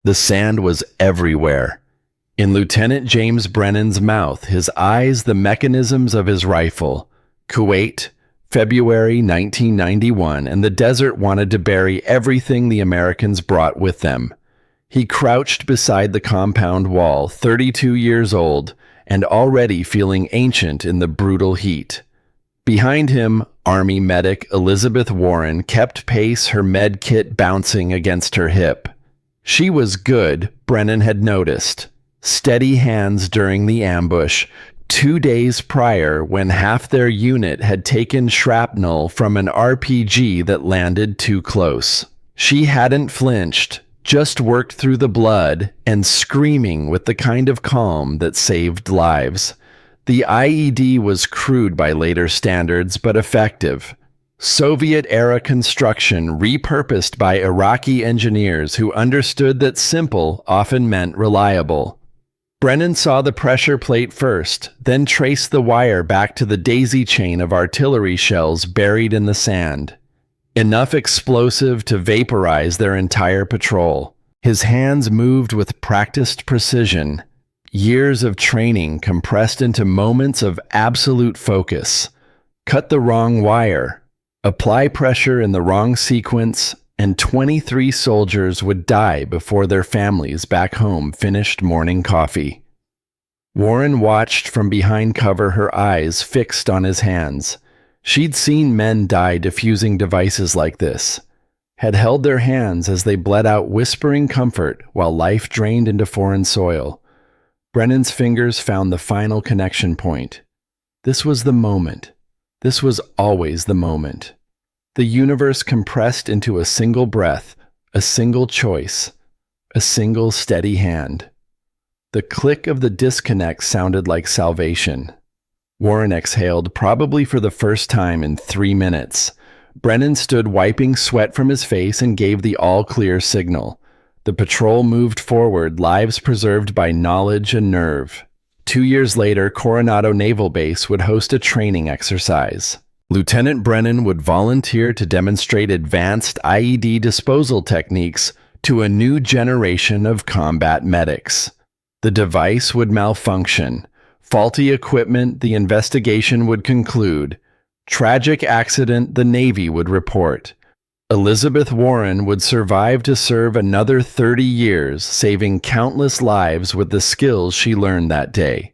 The sand was everywhere. In Lieutenant James Brennan's mouth, his eyes the mechanisms of his rifle. Kuwait, February 1991, and the desert wanted to bury everything the Americans brought with them. He crouched beside the compound wall, 32 years old, and already feeling ancient in the brutal heat. Behind him, Army medic Elizabeth Warren kept pace, her med kit bouncing against her hip. She was good, Brennan had noticed. Steady hands during the ambush, 2 days prior when half their unit had taken shrapnel from an RPG that landed too close. She hadn't flinched, just worked through the blood and screaming with the kind of calm that saved lives. The IED was crude by later standards, but effective. Soviet-era construction repurposed by Iraqi engineers who understood that simple often meant reliable. Brennan saw the pressure plate first, then traced the wire back to the daisy chain of artillery shells buried in the sand. Enough explosive to vaporize their entire patrol. His hands moved with practiced precision. Years of training compressed into moments of absolute focus. Cut the wrong wire. Apply pressure in the wrong sequence, and 23 soldiers would die before their families back home finished morning coffee. Warren watched from behind cover, her eyes fixed on his hands. She'd seen men die defusing devices like this, had held their hands as they bled out whispering comfort while life drained into foreign soil. Brennan's fingers found the final connection point. This was the moment. This was always the moment. The universe compressed into a single breath, a single choice, a single steady hand. The click of the disconnect sounded like salvation. Warren exhaled, probably for the first time in 3 minutes. Brennan stood wiping sweat from his face and gave the all-clear signal. The patrol moved forward, lives preserved by knowledge and nerve. 2 years later, Coronado Naval Base would host a training exercise. Lieutenant Brennan would volunteer to demonstrate advanced IED disposal techniques to a new generation of combat medics. The device would malfunction. Faulty equipment, the investigation would conclude. Tragic accident, the Navy would report. Elizabeth Warren would survive to serve another 30 years, saving countless lives with the skills she learned that day.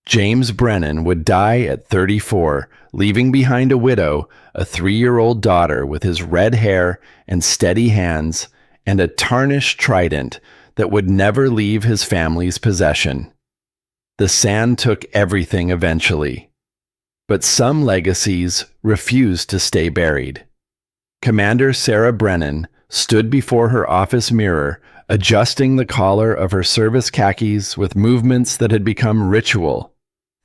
James Brennan would die at 34, leaving behind a widow, a 3-year-old daughter with his red hair and steady hands, and a tarnished trident that would never leave his family's possession. The sand took everything eventually. But some legacies refused to stay buried. Commander Sarah Brennan stood before her office mirror, adjusting the collar of her service khakis with movements that had become ritual.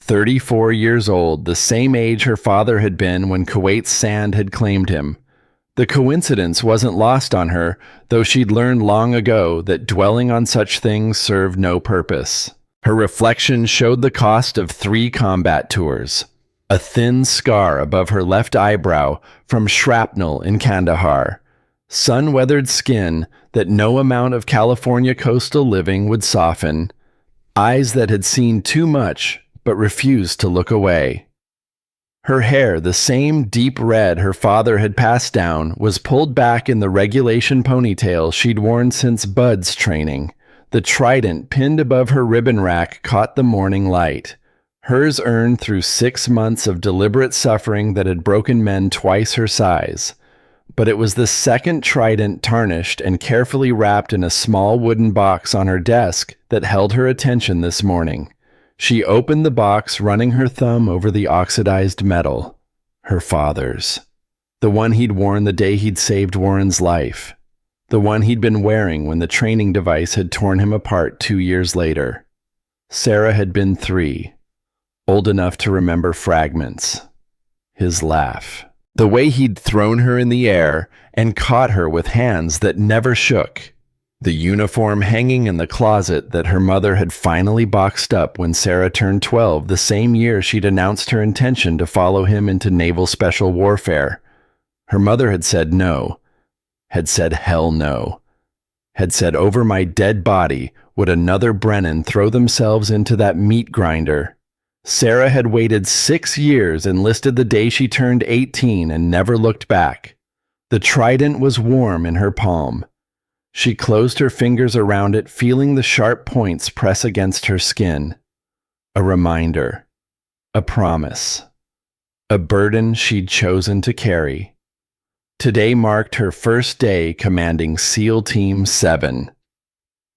34 years old, the same age her father had been when Kuwait's sand had claimed him. The coincidence wasn't lost on her, though she'd learned long ago that dwelling on such things served no purpose. Her reflection showed the cost of 3 combat tours. A thin scar above her left eyebrow from shrapnel in Kandahar. Sun-weathered skin that no amount of California coastal living would soften. Eyes that had seen too much but refused to look away. Her hair, the same deep red her father had passed down, was pulled back in the regulation ponytail she'd worn since Bud's training. The trident pinned above her ribbon rack caught the morning light. Hers earned through 6 months of deliberate suffering that had broken men twice her size. But it was the second trident, tarnished and carefully wrapped in a small wooden box on her desk, that held her attention this morning. She opened the box, running her thumb over the oxidized metal. Her father's. The one he'd worn the day he'd saved Warren's life. The one he'd been wearing when the training device had torn him apart 2 years later. Sarah had been 3. Old enough to remember fragments. His laugh. The way he'd thrown her in the air and caught her with hands that never shook. The uniform hanging in the closet that her mother had finally boxed up when Sarah turned 12, the same year she'd announced her intention to follow him into naval special warfare. Her mother had said no. Had said hell no. had said, "Over my dead body would another Brennan throw themselves into that meat grinder." Sarah had waited 6 years, enlisted the day she turned 18, and never looked back. The trident was warm in her palm. She closed her fingers around it, feeling the sharp points press against her skin. A reminder. A promise. A burden she'd chosen to carry. Today marked her first day commanding SEAL Team 7.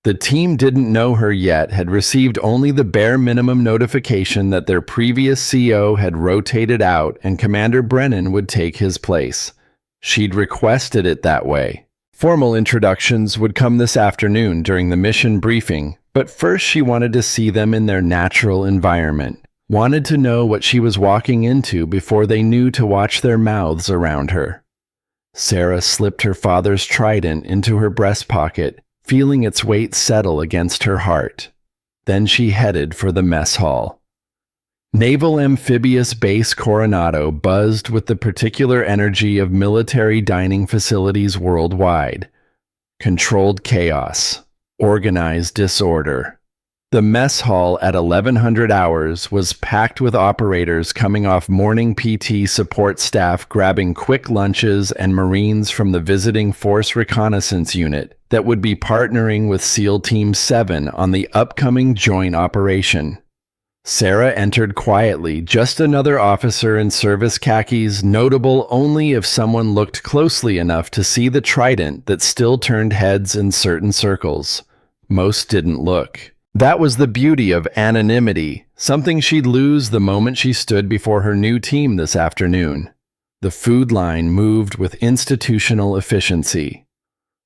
The team didn't know her yet, had received only the bare minimum notification that their previous CO had rotated out and Commander Brennan would take his place. She'd requested it that way. Formal introductions would come this afternoon during the mission briefing, but first she wanted to see them in their natural environment, wanted to know what she was walking into before they knew to watch their mouths around her. Sarah slipped her father's trident into her breast pocket, feeling its weight settle against her heart. Then she headed for the mess hall. Naval Amphibious Base Coronado buzzed with the particular energy of military dining facilities worldwide. Controlled chaos. Organized disorder. The mess hall at 1100 hours was packed with operators coming off morning PT, support staff grabbing quick lunches, and Marines from the Visiting Force Reconnaissance Unit that would be partnering with SEAL Team 7 on the upcoming joint operation. Sarah entered quietly, just another officer in service khakis, notable only if someone looked closely enough to see the trident that still turned heads in certain circles. Most didn't look. That was the beauty of anonymity, something she'd lose the moment she stood before her new team this afternoon. The food line moved with institutional efficiency.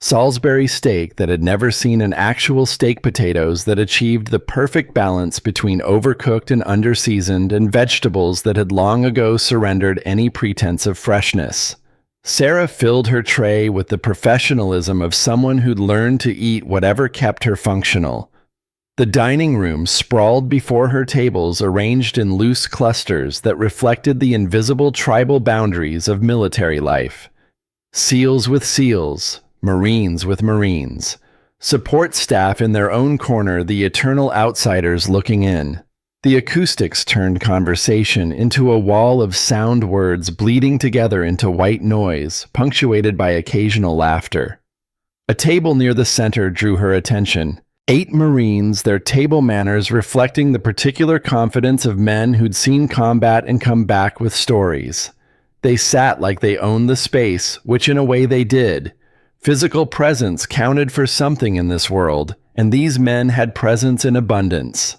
Salisbury steak that had never seen an actual steak, potatoes that achieved the perfect balance between overcooked and underseasoned, and vegetables that had long ago surrendered any pretense of freshness. Sarah filled her tray with the professionalism of someone who'd learned to eat whatever kept her functional. The dining room sprawled before her, tables arranged in loose clusters that reflected the invisible tribal boundaries of military life. SEALs with SEALs, Marines with Marines, support staff in their own corner, the eternal outsiders looking in. The acoustics turned conversation into a wall of sound words bleeding together into white noise, punctuated by occasional laughter. A table near the center drew her attention. 8 Marines, their table manners reflecting the particular confidence of men who'd seen combat and come back with stories. They sat like they owned the space, which in a way they did. Physical presence counted for something in this world, and these men had presence in abundance.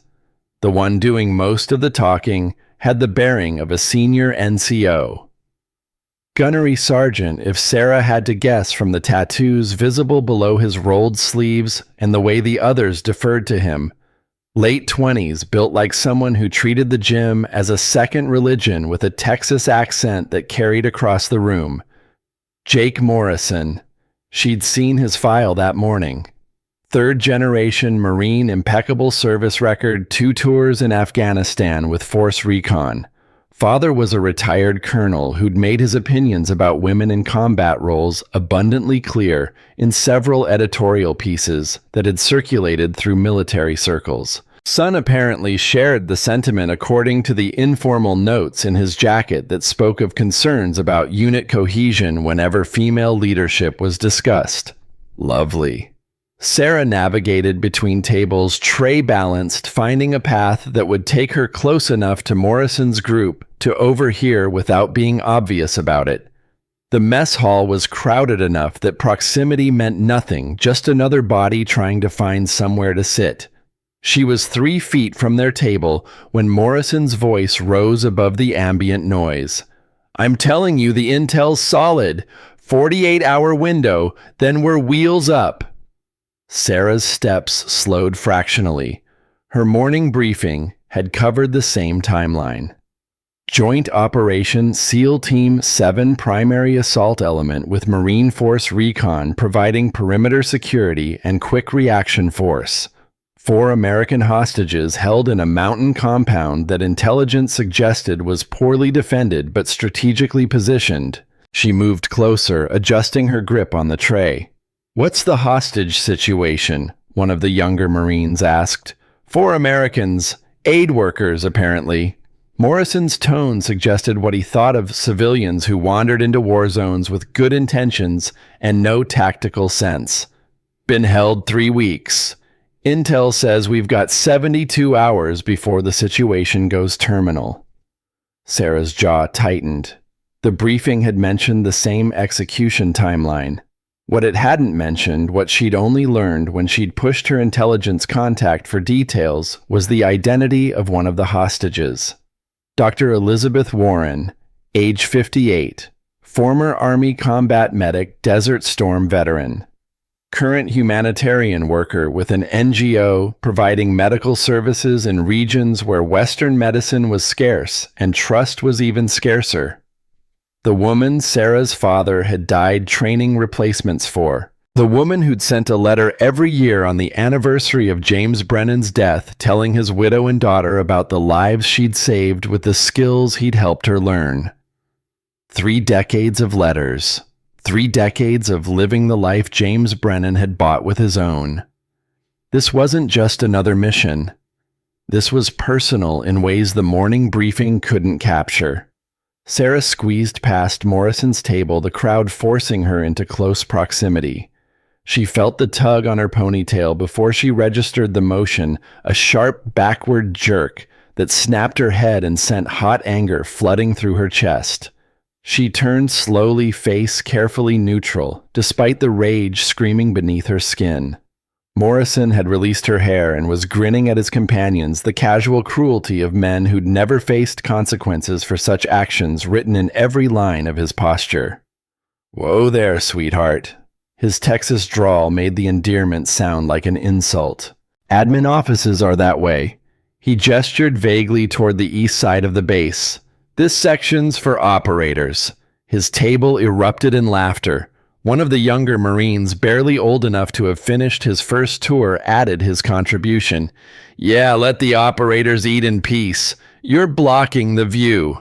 The one doing most of the talking had the bearing of a senior NCO. Gunnery sergeant, if Sarah had to guess from the tattoos visible below his rolled sleeves and the way the others deferred to him. Late 20s, built like someone who treated the gym as a second religion, with a Texas accent that carried across the room. Jake Morrison. She'd seen his file that morning. 3rd-generation Marine, impeccable service record, 2 tours in Afghanistan with Force Recon. Father was a retired colonel who'd made his opinions about women in combat roles abundantly clear in several editorial pieces that had circulated through military circles. Son apparently shared the sentiment, according to the informal notes in his jacket that spoke of concerns about unit cohesion whenever female leadership was discussed. Lovely. Sarah navigated between tables, tray balanced, finding a path that would take her close enough to Morrison's group to overhear without being obvious about it. The mess hall was crowded enough that proximity meant nothing, just another body trying to find somewhere to sit. She was 3 feet from their table when Morrison's voice rose above the ambient noise. "I'm telling you, the intel's solid. 48-hour window, then we're wheels up." Sarah's steps slowed fractionally. Her morning briefing had covered the same timeline. Joint Operation SEAL Team 7 primary assault element with Marine Force Recon providing perimeter security and quick reaction force. 4 American hostages held in a mountain compound that intelligence suggested was poorly defended but strategically positioned. She moved closer, adjusting her grip on the tray. "What's the hostage situation?" one of the younger Marines asked. "4 Americans, aid workers, apparently." Morrison's tone suggested what he thought of civilians who wandered into war zones with good intentions and no tactical sense. "Been held 3 weeks. Intel says we've got 72 hours before the situation goes terminal." Sarah's jaw tightened. The briefing had mentioned the same execution timeline. What it hadn't mentioned, what she'd only learned when she'd pushed her intelligence contact for details, was the identity of one of the hostages. Dr. Elizabeth Warren, age 58, former Army combat medic, Desert Storm veteran. Current humanitarian worker with an NGO providing medical services in regions where Western medicine was scarce and trust was even scarcer. The woman Sarah's father had died training replacements for. The woman who'd sent a letter every year on the anniversary of James Brennan's death telling his widow and daughter about the lives she'd saved with the skills he'd helped her learn. 3 decades of letters. 3 decades of living the life James Brennan had bought with his own. This wasn't just another mission. This was personal in ways the morning briefing couldn't capture. Sarah squeezed past Morrison's table, the crowd forcing her into close proximity. She felt the tug on her ponytail before she registered the motion, a sharp backward jerk that snapped her head and sent hot anger flooding through her chest. She turned slowly, face carefully neutral, despite the rage screaming beneath her skin. Morrison had released her hair and was grinning at his companions, the casual cruelty of men who'd never faced consequences for such actions written in every line of his posture. "Whoa there, sweetheart." His Texas drawl made the endearment sound like an insult. "Admin offices are that way." He gestured vaguely toward the east side of the base. "This section's for operators." His table erupted in laughter. One of the younger Marines, barely old enough to have finished his first tour, added his contribution. "Yeah, let the operators eat in peace. You're blocking the view."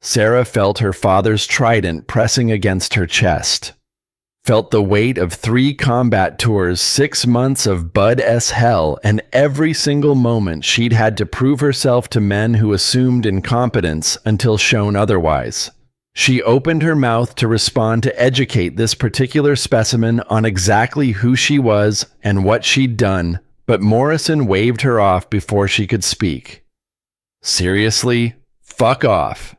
Sarah felt her father's trident pressing against her chest. Felt the weight of 3 combat tours, 6 months of Bud-S hell, and every single moment she'd had to prove herself to men who assumed incompetence until shown otherwise. She opened her mouth to respond to educate this particular specimen on exactly who she was and what she'd done, but Morrison waved her off before she could speak. "Seriously? Fuck off."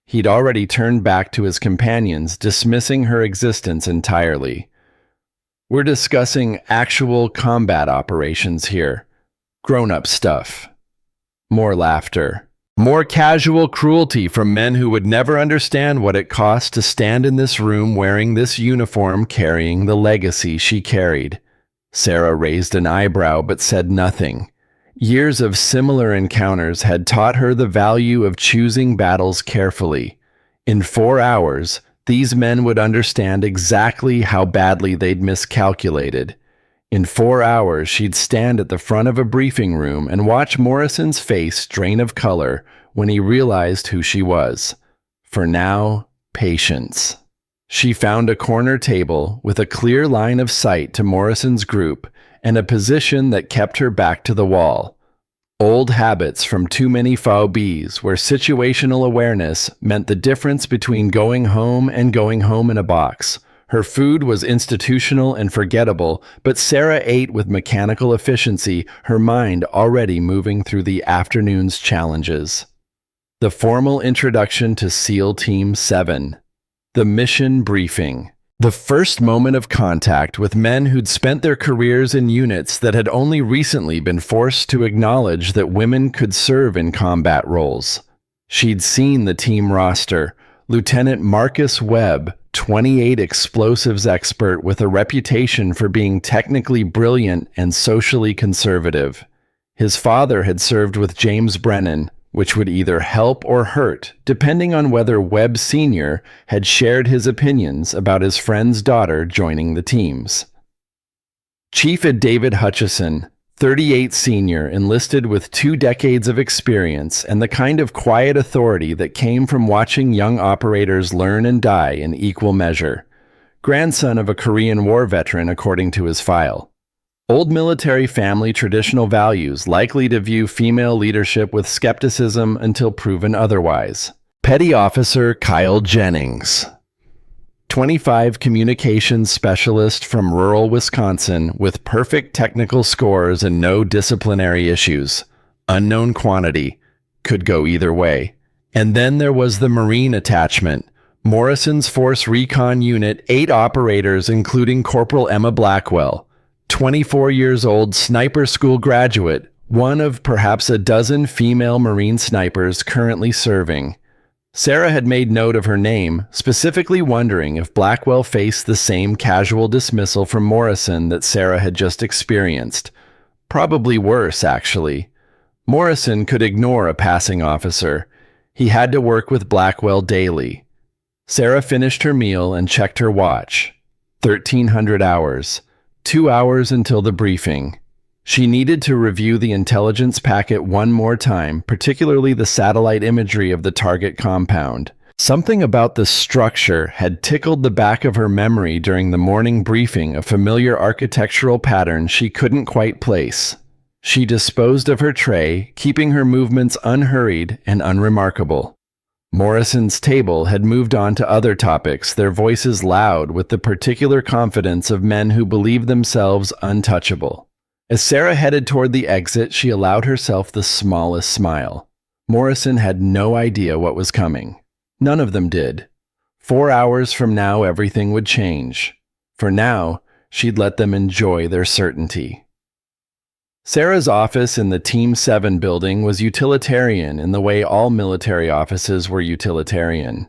He'd already turned back to his companions, dismissing her existence entirely. "We're discussing actual combat operations here. Grown-up stuff." More laughter. More casual cruelty from men who would never understand what it cost to stand in this room wearing this uniform, carrying the legacy she carried. Sarah raised an eyebrow but said nothing. Years of similar encounters had taught her the value of choosing battles carefully. In 4 hours, these men would understand exactly how badly they'd miscalculated. In 4 hours, she'd stand at the front of a briefing room and watch Morrison's face drain of color when he realized who she was. For now, patience. She found a corner table with a clear line of sight to Morrison's group and a position that kept her back to the wall. Old habits from too many phobies, where situational awareness meant the difference between going home and going home in a box. Her food was institutional and forgettable, but Sarah ate with mechanical efficiency, her mind already moving through the afternoon's challenges. The formal introduction to SEAL Team 7. The mission briefing. The first moment of contact with men who'd spent their careers in units that had only recently been forced to acknowledge that women could serve in combat roles. She'd seen the team roster. Lieutenant Marcus Webb, 28 explosives expert with a reputation for being technically brilliant and socially conservative. His father had served with James Brennan, which would either help or hurt, depending on whether Webb Sr. had shared his opinions about his friend's daughter joining the teams. Chief David Hutchison, 38 senior, enlisted with 2 decades of experience and the kind of quiet authority that came from watching young operators learn and die in equal measure. grandson of a Korean War veteran according to his file. Old military family traditional values likely to view female leadership with skepticism until proven otherwise. Petty Officer Kyle Jennings, 25 communications specialist from rural Wisconsin with perfect technical scores and no disciplinary issues. Unknown quantity. Could go either way. And then there was the Marine attachment. Morrison's Force Recon Unit, 8 operators including Corporal Emma Blackwell, 24 years old sniper school graduate, one of perhaps a dozen female Marine snipers currently serving. Sarah had made note of her name, specifically wondering if Blackwell faced the same casual dismissal from Morrison that Sarah had just experienced. Probably worse, actually. Morrison could ignore a passing officer. He had to work with Blackwell daily. Sarah finished her meal and checked her watch. 1,300 hours. 2 hours until the briefing. She needed to review the intelligence packet one more time, particularly the satellite imagery of the target compound. Something about the structure had tickled the back of her memory during the morning briefing, a familiar architectural pattern she couldn't quite place. She disposed of her tray, keeping her movements unhurried and unremarkable. Morrison's table had moved on to other topics, their voices loud with the particular confidence of men who believe themselves untouchable. As Sarah headed toward the exit, she allowed herself the smallest smile. Morrison had no idea what was coming. None of them did. 4 hours from now, everything would change. For now, she'd let them enjoy their certainty. Sarah's office in the Team 7 building was utilitarian in the way all military offices were utilitarian.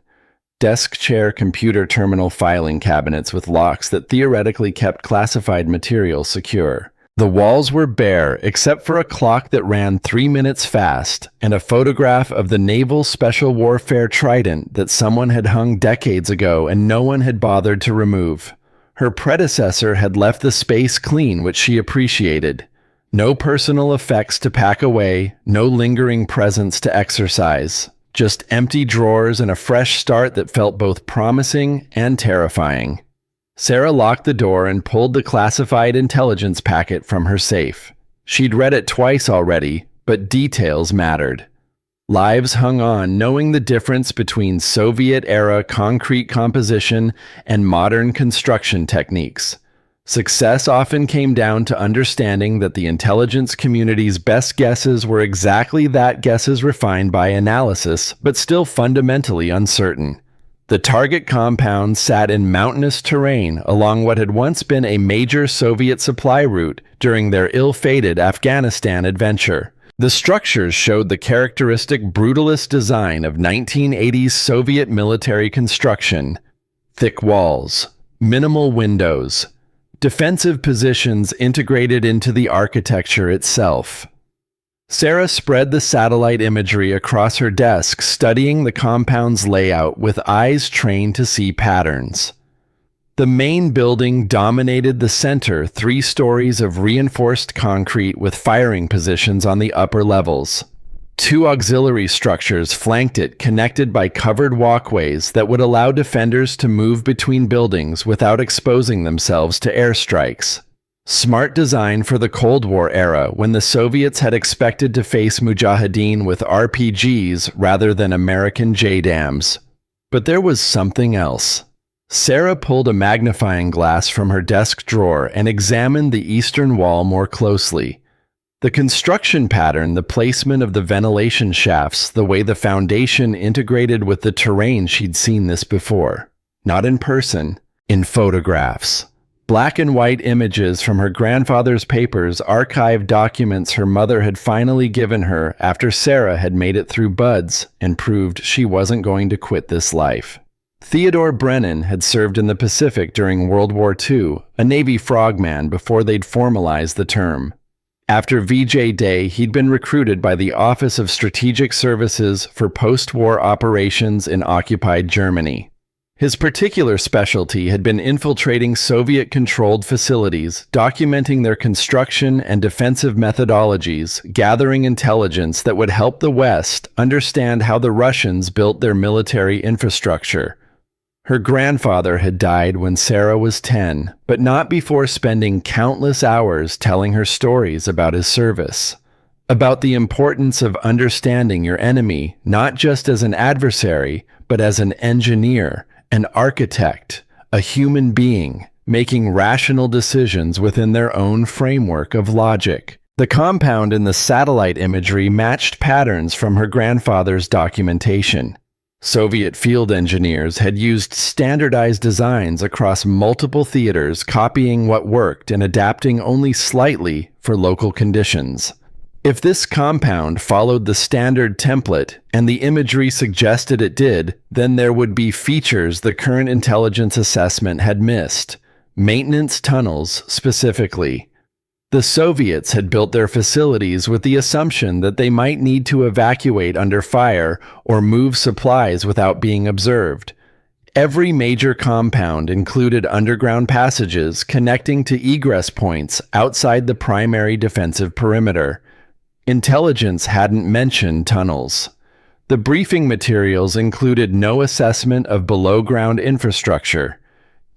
Desk chair computer terminal filing cabinets with locks that theoretically kept classified material secure. The walls were bare except for a clock that ran 3 minutes fast and a photograph of the Naval Special Warfare Trident that someone had hung decades ago and no one had bothered to remove. Her predecessor had left the space clean, which she appreciated. No personal effects to pack away, no lingering presence to exercise. Just empty drawers and a fresh start that felt both promising and terrifying. Sarah locked the door and pulled the classified intelligence packet from her safe. She'd read it twice already, but details mattered. Lives hung on knowing the difference between Soviet-era concrete composition and modern construction techniques. Success often came down to understanding that the intelligence community's best guesses were exactly that, guesses refined by analysis, but still fundamentally uncertain. The target compound sat in mountainous terrain along what had once been a major Soviet supply route during their ill-fated Afghanistan adventure. The structures showed the characteristic brutalist design of 1980s Soviet military construction. Thick walls, minimal windows, defensive positions integrated into the architecture itself. Sarah spread the satellite imagery across her desk, studying the compound's layout with eyes trained to see patterns. The main building dominated the center, 3 stories of reinforced concrete with firing positions on the upper levels. 2 auxiliary structures flanked it, connected by covered walkways that would allow defenders to move between buildings without exposing themselves to airstrikes. Smart design for the Cold War era, when the Soviets had expected to face Mujahideen with RPGs rather than American JDAMs. But there was something else. Sarah pulled a magnifying glass from her desk drawer and examined the eastern wall more closely. The construction pattern, the placement of the ventilation shafts, the way the foundation integrated with the terrain, she'd seen this before. Not in person, in photographs. Black and white images from her grandfather's papers, archived documents her mother had finally given her after Sarah had made it through BUDS and proved she wasn't going to quit this life. Theodore Brennan had served in the Pacific during World War II, a Navy frogman before they'd formalized the term. After VJ Day, he'd been recruited by the Office of Strategic Services for post-war operations in occupied Germany. His particular specialty had been infiltrating Soviet-controlled facilities, documenting their construction and defensive methodologies, gathering intelligence that would help the West understand how the Russians built their military infrastructure. Her grandfather had died when Sarah was 10, but not before spending countless hours telling her stories about his service, about the importance of understanding your enemy not just as an adversary, but as an engineer, an architect, a human being, making rational decisions within their own framework of logic. The compound in the satellite imagery matched patterns from her grandfather's documentation. Soviet field engineers had used standardized designs across multiple theaters, copying what worked and adapting only slightly for local conditions. If this compound followed the standard template, and the imagery suggested it did, then there would be features the current intelligence assessment had missed. Maintenance tunnels, specifically. The Soviets had built their facilities with the assumption that they might need to evacuate under fire or move supplies without being observed. Every major compound included underground passages connecting to egress points outside the primary defensive perimeter. Intelligence hadn't mentioned tunnels. The briefing materials included no assessment of below-ground infrastructure.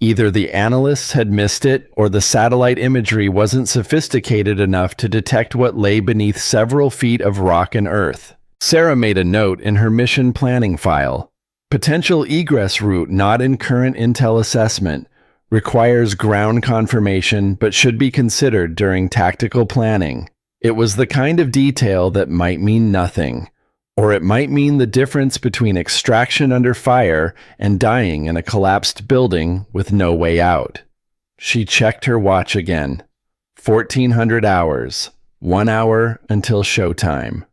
Either the analysts had missed it, or the satellite imagery wasn't sophisticated enough to detect what lay beneath several feet of rock and earth. Sarah made a note in her mission planning file. Potential egress route not in current intel assessment. Requires ground confirmation, but should be considered during tactical planning. It was the kind of detail that might mean nothing. Or it might mean the difference between extraction under fire and dying in a collapsed building with no way out. She checked her watch again. 1400 hours. 1 hour until showtime.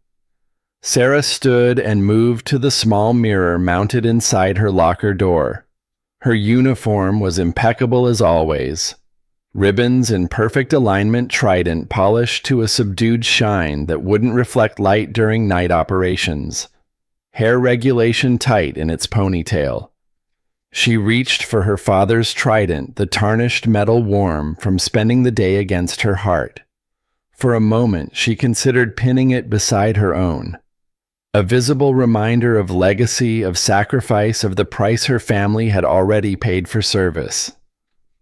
Sarah stood and moved to the small mirror mounted inside her locker door. Her uniform was impeccable as always. Ribbons in perfect alignment trident polished to a subdued shine that wouldn't reflect light during night operations. Hair regulation tight in its ponytail. She reached for her father's trident, the tarnished metal warm from spending the day against her heart. For a moment, she considered pinning it beside her own. A visible reminder of legacy, of sacrifice, of the price her family had already paid for service.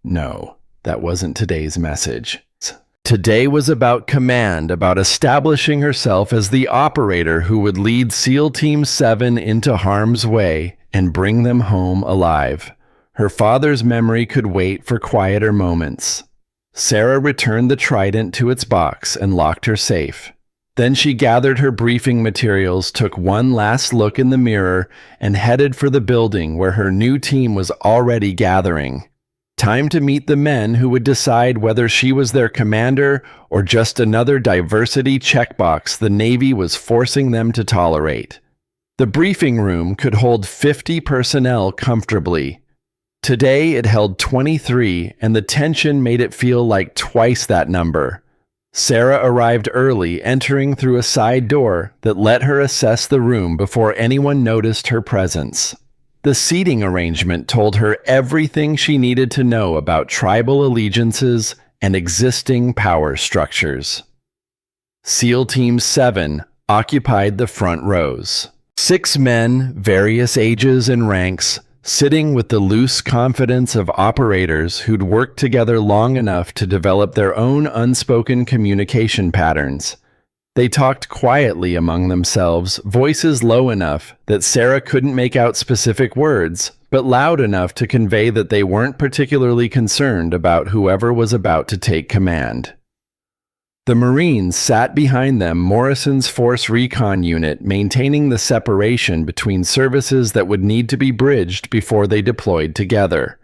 No. That wasn't today's message. Today was about command, about establishing herself as the operator who would lead SEAL Team 7 into harm's way and bring them home alive. Her father's memory could wait for quieter moments. Sarah returned the trident to its box and locked her safe. Then she gathered her briefing materials, took one last look in the mirror, and headed for the building where her new team was already gathering. Time to meet the men who would decide whether she was their commander or just another diversity checkbox the Navy was forcing them to tolerate. The briefing room could hold 50 personnel comfortably. Today it held 23, and the tension made it feel like twice that number. Sarah arrived early, entering through a side door that let her assess the room before anyone noticed her presence. The seating arrangement told her everything she needed to know about tribal allegiances and existing power structures. SEAL Team 7 occupied the front rows. 6 men, various ages and ranks, sitting with the loose confidence of operators who'd worked together long enough to develop their own unspoken communication patterns. They talked quietly among themselves, voices low enough that Sarah couldn't make out specific words, but loud enough to convey that they weren't particularly concerned about whoever was about to take command. The Marines sat behind them, Morrison's Force Recon Unit, maintaining the separation between services that would need to be bridged before they deployed together.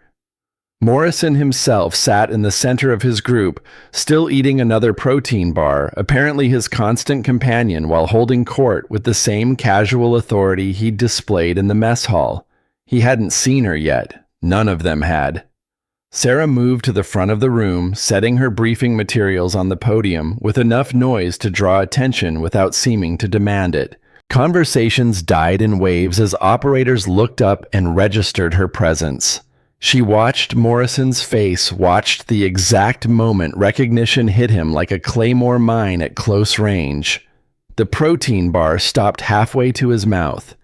Morrison himself sat in the center of his group, still eating another protein bar, apparently his constant companion while holding court with the same casual authority he'd displayed in the mess hall. He hadn't seen her yet. None of them had. Sarah moved to the front of the room, setting her briefing materials on the podium with enough noise to draw attention without seeming to demand it. Conversations died in waves as operators looked up and registered her presence. She watched Morrison's face, watched the exact moment recognition hit him like a claymore mine at close range. The protein bar stopped halfway to his mouth.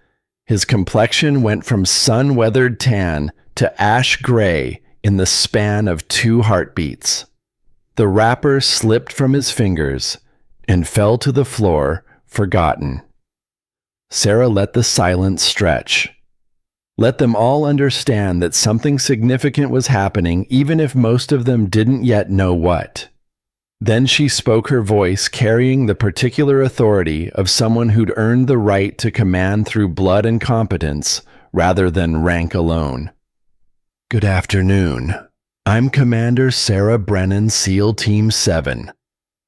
His complexion went from sun-weathered tan to ash gray in the span of 2 heartbeats. The wrapper slipped from his fingers and fell to the floor, forgotten. Sarah let the silence stretch. Let them all understand that something significant was happening, even if most of them didn't yet know what. Then she spoke, her voice carrying the particular authority of someone who'd earned the right to command through blood and competence rather than rank alone. "Good afternoon. I'm Commander Sarah Brennan, SEAL Team 7.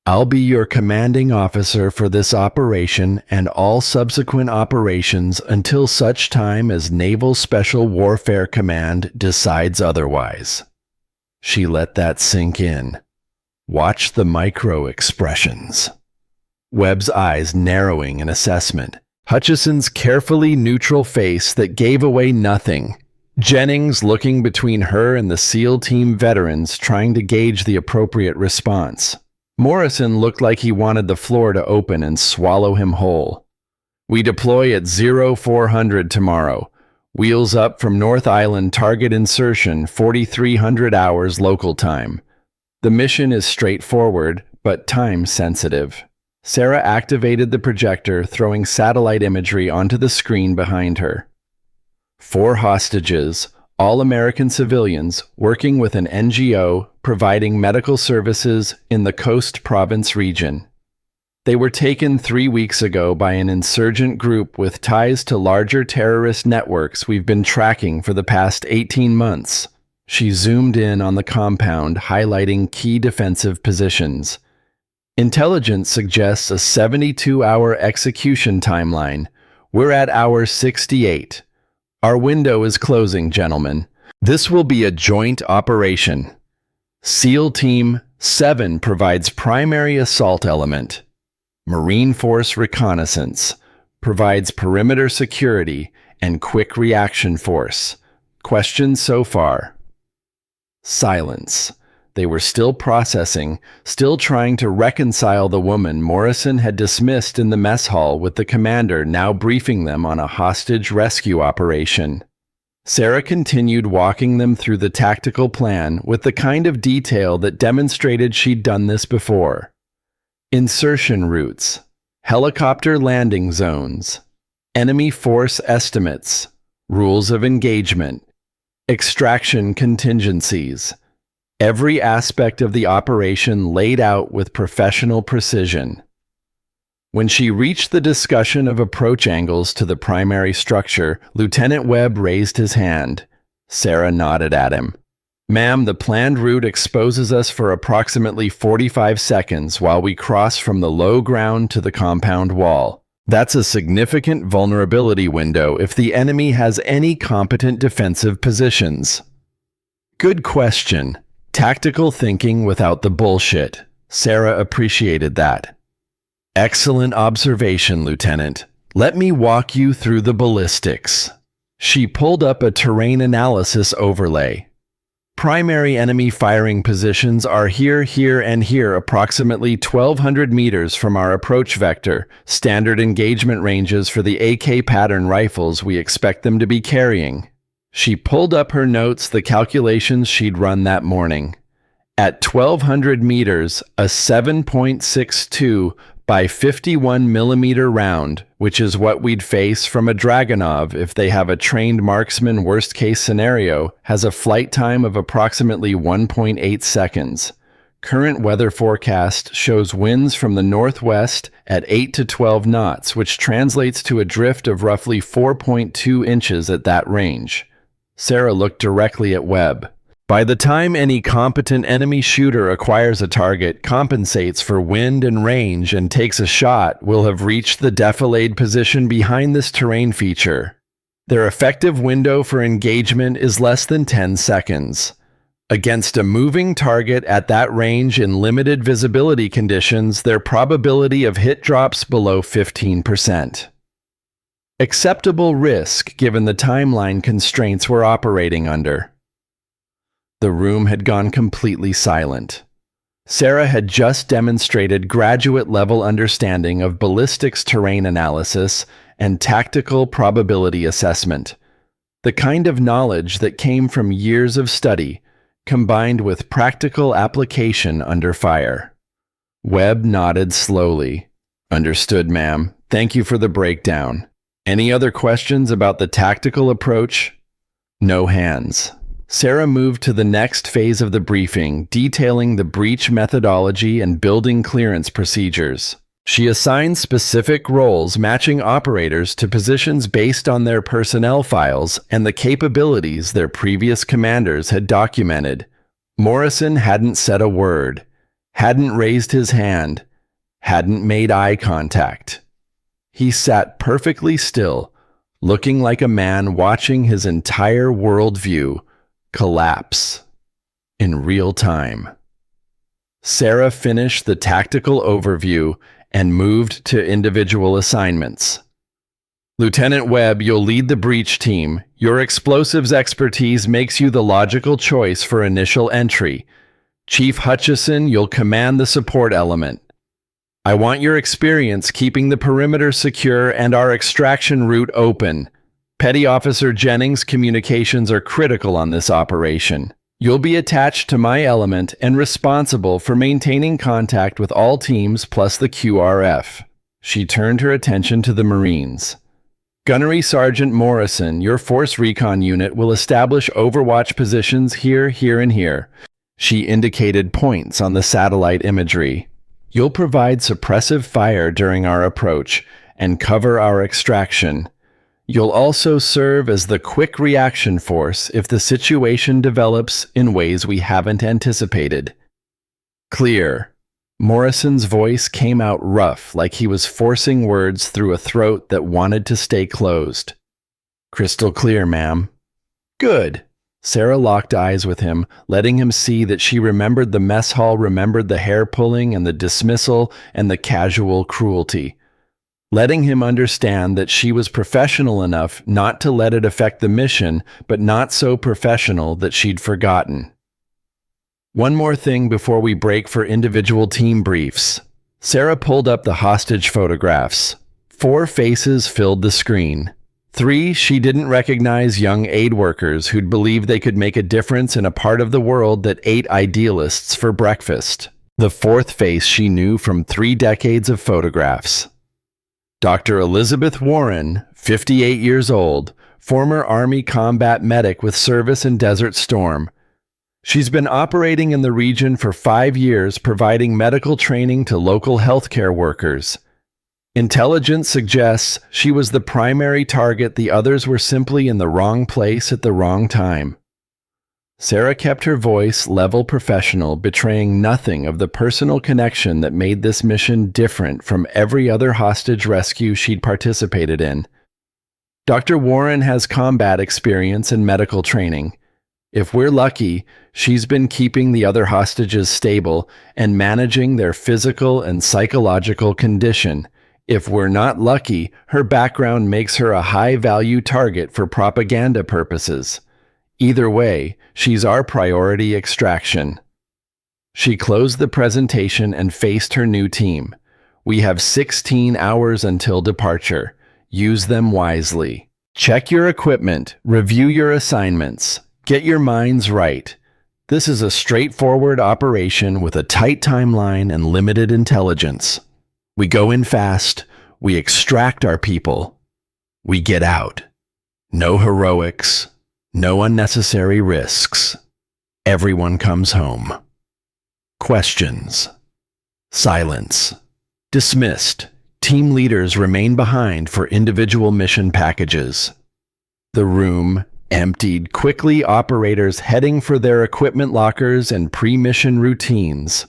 I'll be your commanding officer for this operation and all subsequent operations until such time as Naval Special Warfare Command decides otherwise." She let that sink in. Watch the micro-expressions. Webb's eyes narrowing in assessment. Hutchison's carefully neutral face that gave away nothing. Jennings looking between her and the SEAL team veterans, trying to gauge the appropriate response. Morrison looked like he wanted the floor to open and swallow him whole. "We deploy at 0400 tomorrow. Wheels up from North Island, target insertion 4300 hours local time. The mission is straightforward, but time-sensitive." Sarah activated the projector, throwing satellite imagery onto the screen behind her. 4 hostages, all American civilians, working with an NGO providing medical services in the Coast Province region. They were taken 3 weeks ago by an insurgent group with ties to larger terrorist networks we've been tracking for the past 18 months. She zoomed in on the compound, highlighting key defensive positions. Intelligence suggests a 72-hour execution timeline. We're at hour 68. Our window is closing, gentlemen. This will be a joint operation. SEAL Team 7 provides primary assault element. Marine Force reconnaissance provides perimeter security and quick reaction force. Questions so far? Silence. They were still processing, still trying to reconcile the woman Morrison had dismissed in the mess hall with the commander now briefing them on a hostage rescue operation. Sarah continued walking them through the tactical plan with the kind of detail that demonstrated she'd done this before. Insertion routes, helicopter landing zones, enemy force estimates, rules of engagement, extraction contingencies. Every aspect of the operation laid out with professional precision. When she reached the discussion of approach angles to the primary structure, Lieutenant Webb raised his hand. Sarah nodded at him. "Ma'am, the planned route exposes us for approximately 45 seconds while we cross from the low ground to the compound wall. That's a significant vulnerability window if the enemy has any competent defensive positions." Good question. Tactical thinking without the bullshit. Sarah appreciated that. "Excellent observation, Lieutenant. Let me walk you through the ballistics." She pulled up a terrain analysis overlay. Primary enemy firing positions are here, here, and here, approximately 1,200 meters from our approach vector. Standard engagement ranges for the AK pattern rifles we expect them to be carrying. She pulled up her notes, the calculations she'd run that morning. At 1,200 meters, a 7.62 by 51 millimeter round, which is what we'd face from a Dragunov if they have a trained marksman worst-case scenario, has a flight time of approximately 1.8 seconds. Current weather forecast shows winds from the northwest at 8 to 12 knots, which translates to a drift of roughly 4.2 inches at that range. Sarah looked directly at Webb. By the time any competent enemy shooter acquires a target, compensates for wind and range, and takes a shot, we'll have reached the defilade position behind this terrain feature. Their effective window for engagement is less than 10 seconds. Against a moving target at that range in limited visibility conditions, their probability of hit drops below 15%. Acceptable risk given the timeline constraints we're operating under. The room had gone completely silent. Sarah had just demonstrated graduate-level understanding of ballistics terrain analysis, and tactical probability assessment. The kind of knowledge that came from years of study, combined with practical application under fire. Webb nodded slowly. Understood, ma'am. Thank you for the breakdown. Any other questions about the tactical approach? No hands. Sarah moved to the next phase of the briefing, detailing the breach methodology and building clearance procedures. She assigned specific roles matching operators to positions based on their personnel files and the capabilities their previous commanders had documented. Morrison hadn't said a word, hadn't raised his hand, hadn't made eye contact. He sat perfectly still, looking like a man watching his entire worldview collapse in real time. Sarah finished the tactical overview and moved to individual assignments. Lieutenant Webb, you'll lead the breach team. Your explosives expertise makes you the logical choice for initial entry. Chief Hutchison, you'll command the support element. I want your experience keeping the perimeter secure and our extraction route open. Petty Officer Jennings' communications are critical on this operation. You'll be attached to my element and responsible for maintaining contact with all teams plus the QRF. She turned her attention to the Marines. Gunnery Sergeant Morrison, your Force Recon unit will establish overwatch positions here, here, and here. She indicated points on the satellite imagery. You'll provide suppressive fire during our approach and cover our extraction. You'll also serve as the quick reaction force if the situation develops in ways we haven't anticipated. Clear. Morrison's voice came out rough, like he was forcing words through a throat that wanted to stay closed. Crystal clear, ma'am. Good. Sarah locked eyes with him, letting him see that she remembered the mess hall, remembered the hair pulling and the dismissal and the casual cruelty. Letting him understand that she was professional enough not to let it affect the mission, but not so professional that she'd forgotten. One more thing before we break for individual team briefs. Sarah pulled up the hostage photographs. 4 faces filled the screen. 3, she didn't recognize young aid workers who'd believed they could make a difference in a part of the world that ate idealists for breakfast. The 4th face she knew from 3 decades of photographs. Dr. Elizabeth Warren, 58 years old, former Army combat medic with service in Desert Storm. She's been operating in the region for 5 years, providing medical training to local healthcare workers. Intelligence suggests she was the primary target, the others were simply in the wrong place at the wrong time. Sarah kept her voice level professional, betraying nothing of the personal connection that made this mission different from every other hostage rescue she'd participated in. Dr. Warren has combat experience and medical training. If we're lucky, she's been keeping the other hostages stable and managing their physical and psychological condition. If we're not lucky, her background makes her a high-value target for propaganda purposes. Either way, she's our priority extraction. She closed the presentation and faced her new team. We have 16 hours until departure. Use them wisely. Check your equipment, review your assignments, get your minds right. This is a straightforward operation with a tight timeline and limited intelligence. We go in fast, we extract our people, we get out. No heroics. No unnecessary risks. Everyone comes home. Questions. Silence. Dismissed. Team leaders remain behind for individual mission packages. The room emptied, quickly, operators heading for their equipment lockers and pre-mission routines.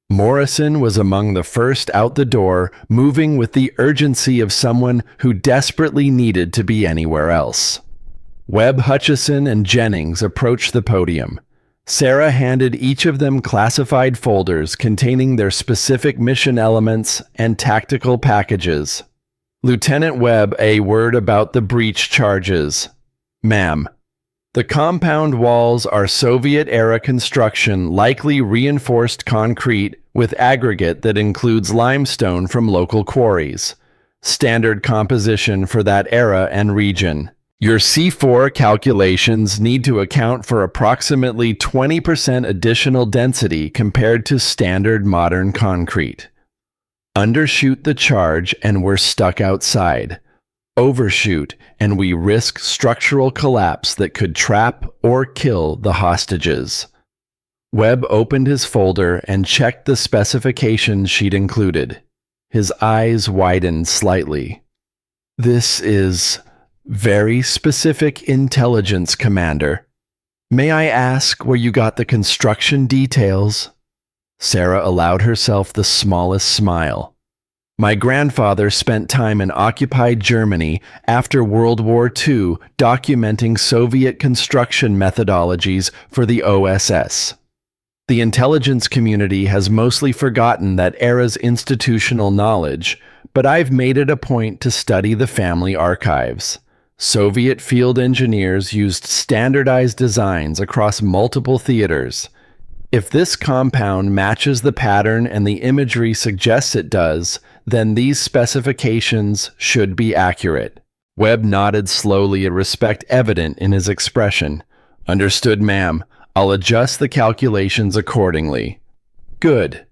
Morrison was among the first out the door, moving with the urgency of someone who desperately needed to be anywhere else. Webb, Hutchison, and Jennings approached the podium. Sarah handed each of them classified folders containing their specific mission elements and tactical packages. Lieutenant Webb, a word about the breach charges. Ma'am, the compound walls are Soviet-era construction, likely reinforced concrete with aggregate that includes limestone from local quarries. standard composition for that era and region. Your C4 calculations need to account for approximately 20% additional density compared to standard modern concrete. Undershoot the charge and we're stuck outside. Overshoot and we risk structural collapse that could trap or kill the hostages. Webb opened his folder and checked the specifications she'd included. His eyes widened slightly. This is very specific intelligence, Commander. May I ask where you got the construction details? Sarah allowed herself the smallest smile. My grandfather spent time in occupied Germany after World War II documenting Soviet construction methodologies for the OSS. The intelligence community has mostly forgotten that era's institutional knowledge, but I've made it a point to study the family archives. Soviet field engineers used standardized designs across multiple theaters. If this compound matches the pattern and the imagery suggests it does, then these specifications should be accurate. Webb nodded slowly, a respect evident in his expression. Understood, ma'am. I'll adjust the calculations accordingly. Good.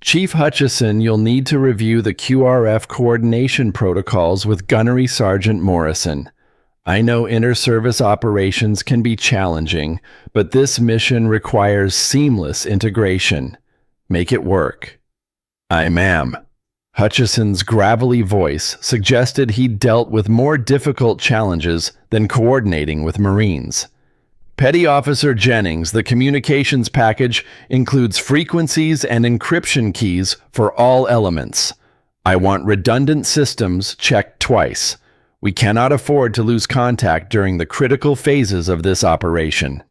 Chief Hutchison, you'll need to review the QRF coordination protocols with Gunnery Sergeant Morrison. I know inter-service operations can be challenging, but this mission requires seamless integration. Make it work. Aye, ma'am. Hutchison's gravelly voice suggested he'd dealt with more difficult challenges than coordinating with Marines. Petty Officer Jennings, the communications package includes frequencies and encryption keys for all elements. I want redundant systems checked twice. We cannot afford to lose contact during the critical phases of this operation.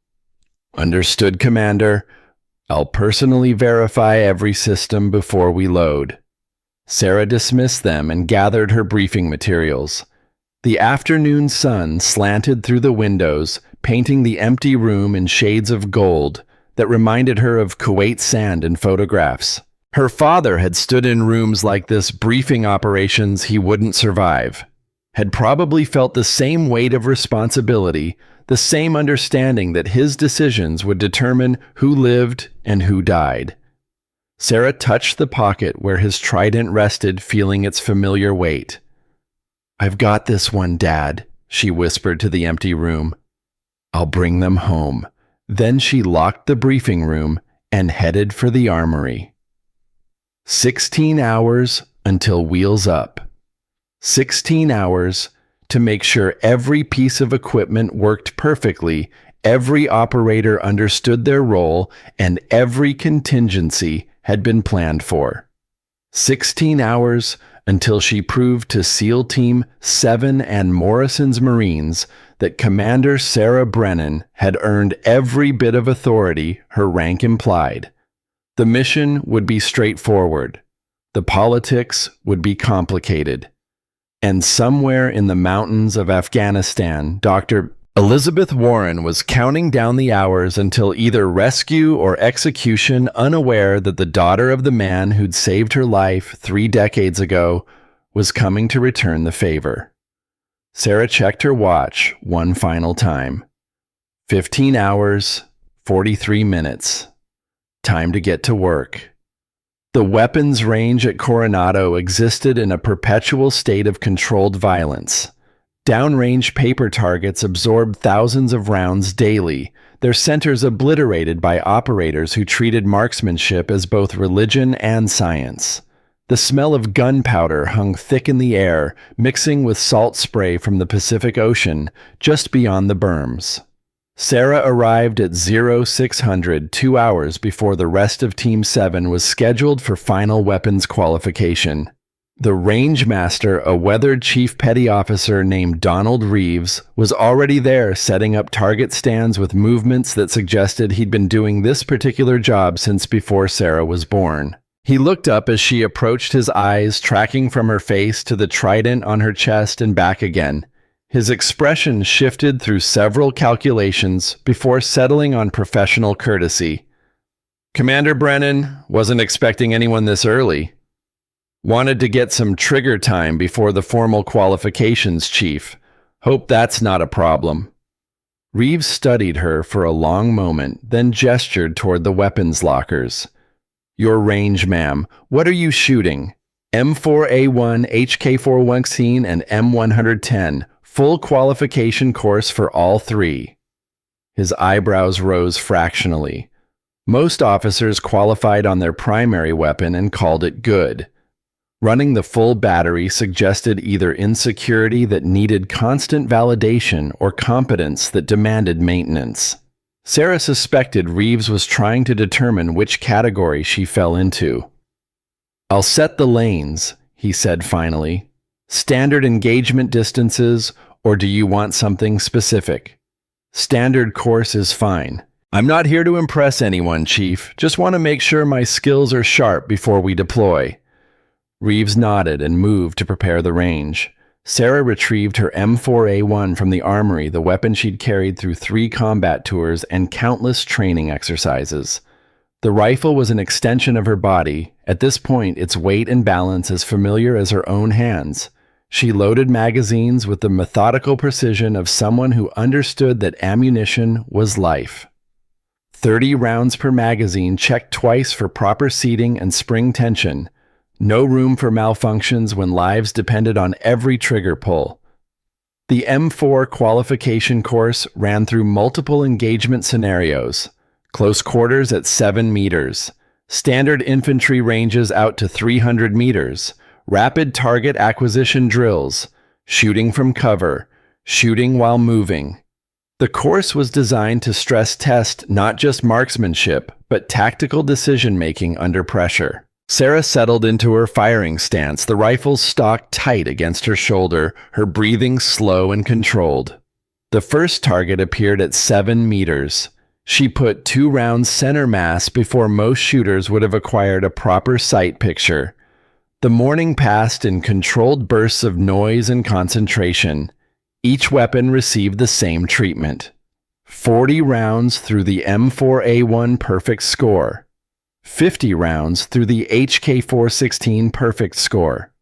Understood, Commander. I'll personally verify every system before we load. Sarah dismissed them and gathered her briefing materials. The afternoon sun slanted through the windows, painting the empty room in shades of gold that reminded her of Kuwait sand in photographs. Her father had stood in rooms like this briefing operations he wouldn't survive, had probably felt the same weight of responsibility, the same understanding that his decisions would determine who lived and who died. Sarah touched the pocket where his trident rested, feeling its familiar weight. I've got this one, Dad, she whispered to the empty room. I'll bring them home. Then she locked the briefing room and headed for the armory. 16 hours until wheels up. 16 hours to make sure every piece of equipment worked perfectly, every operator understood their role, and every contingency had been planned for. 16 hours until she proved to SEAL Team 7 and Morrison's Marines that Commander Sarah Brennan had earned every bit of authority her rank implied. The mission would be straightforward. The politics would be complicated. And somewhere in the mountains of Afghanistan, Dr. Elizabeth Warren was counting down the hours until either rescue or execution, unaware that the daughter of the man who'd saved her life 3 decades ago was coming to return the favor. Sarah checked her watch one final time. 15 hours, 43 minutes. Time to get to work. The weapons range at Coronado existed in a perpetual state of controlled violence. Downrange paper targets absorbed thousands of rounds daily, their centers obliterated by operators who treated marksmanship as both religion and science. The smell of gunpowder hung thick in the air, mixing with salt spray from the Pacific Ocean just beyond the berms. Sarah arrived at 0600 2 hours before the rest of Team 7 was scheduled for final weapons qualification. The range master, a weathered chief petty officer named Donald Reeves, was already there setting up target stands with movements that suggested he'd been doing this particular job since before Sarah was born. He looked up as she approached, his eyes tracking from her face to the trident on her chest and back again. His expression shifted through several calculations before settling on professional courtesy. Commander Brennan, wasn't expecting anyone this early. Wanted to get some trigger time before the formal qualifications, Chief. Hope that's not a problem. Reeves studied her for a long moment, then gestured toward the weapons lockers. Your range, ma'am. What are you shooting? M4A1, HK416, and M110. Full qualification course for all three. His eyebrows rose fractionally. Most officers qualified on their primary weapon and called it good. Running the full battery suggested either insecurity that needed constant validation or competence that demanded maintenance. Sarah suspected Reeves was trying to determine which category she fell into. I'll set the lanes, he said finally. Standard engagement distances, or do you want something specific? Standard course is fine. I'm not here to impress anyone, Chief. Just want to make sure my skills are sharp before we deploy. Reeves nodded and moved to prepare the range. Sarah retrieved her M4A1 from the armory, the weapon she'd carried through 3 combat tours and countless training exercises. The rifle was an extension of her body, at this point its weight and balance as familiar as her own hands. She loaded magazines with the methodical precision of someone who understood that ammunition was life. 30 rounds per magazine, checked twice for proper seating and spring tension. No room for malfunctions when lives depended on every trigger pull. The M4 qualification course ran through multiple engagement scenarios. Close quarters at 7 meters. Standard infantry ranges out to 300 meters. Rapid target acquisition drills. Shooting from cover. Shooting while moving. The course was designed to stress test not just marksmanship, but tactical decision-making under pressure. Sarah settled into her firing stance, the rifle stocked tight against her shoulder, her breathing slow and controlled. The first target appeared at 7 meters. She put 2 rounds center mass before most shooters would have acquired a proper sight picture. The morning passed in controlled bursts of noise and concentration. Each weapon received the same treatment. 40 rounds through the M4A1 perfect score. 50 rounds through the HK416 perfect score.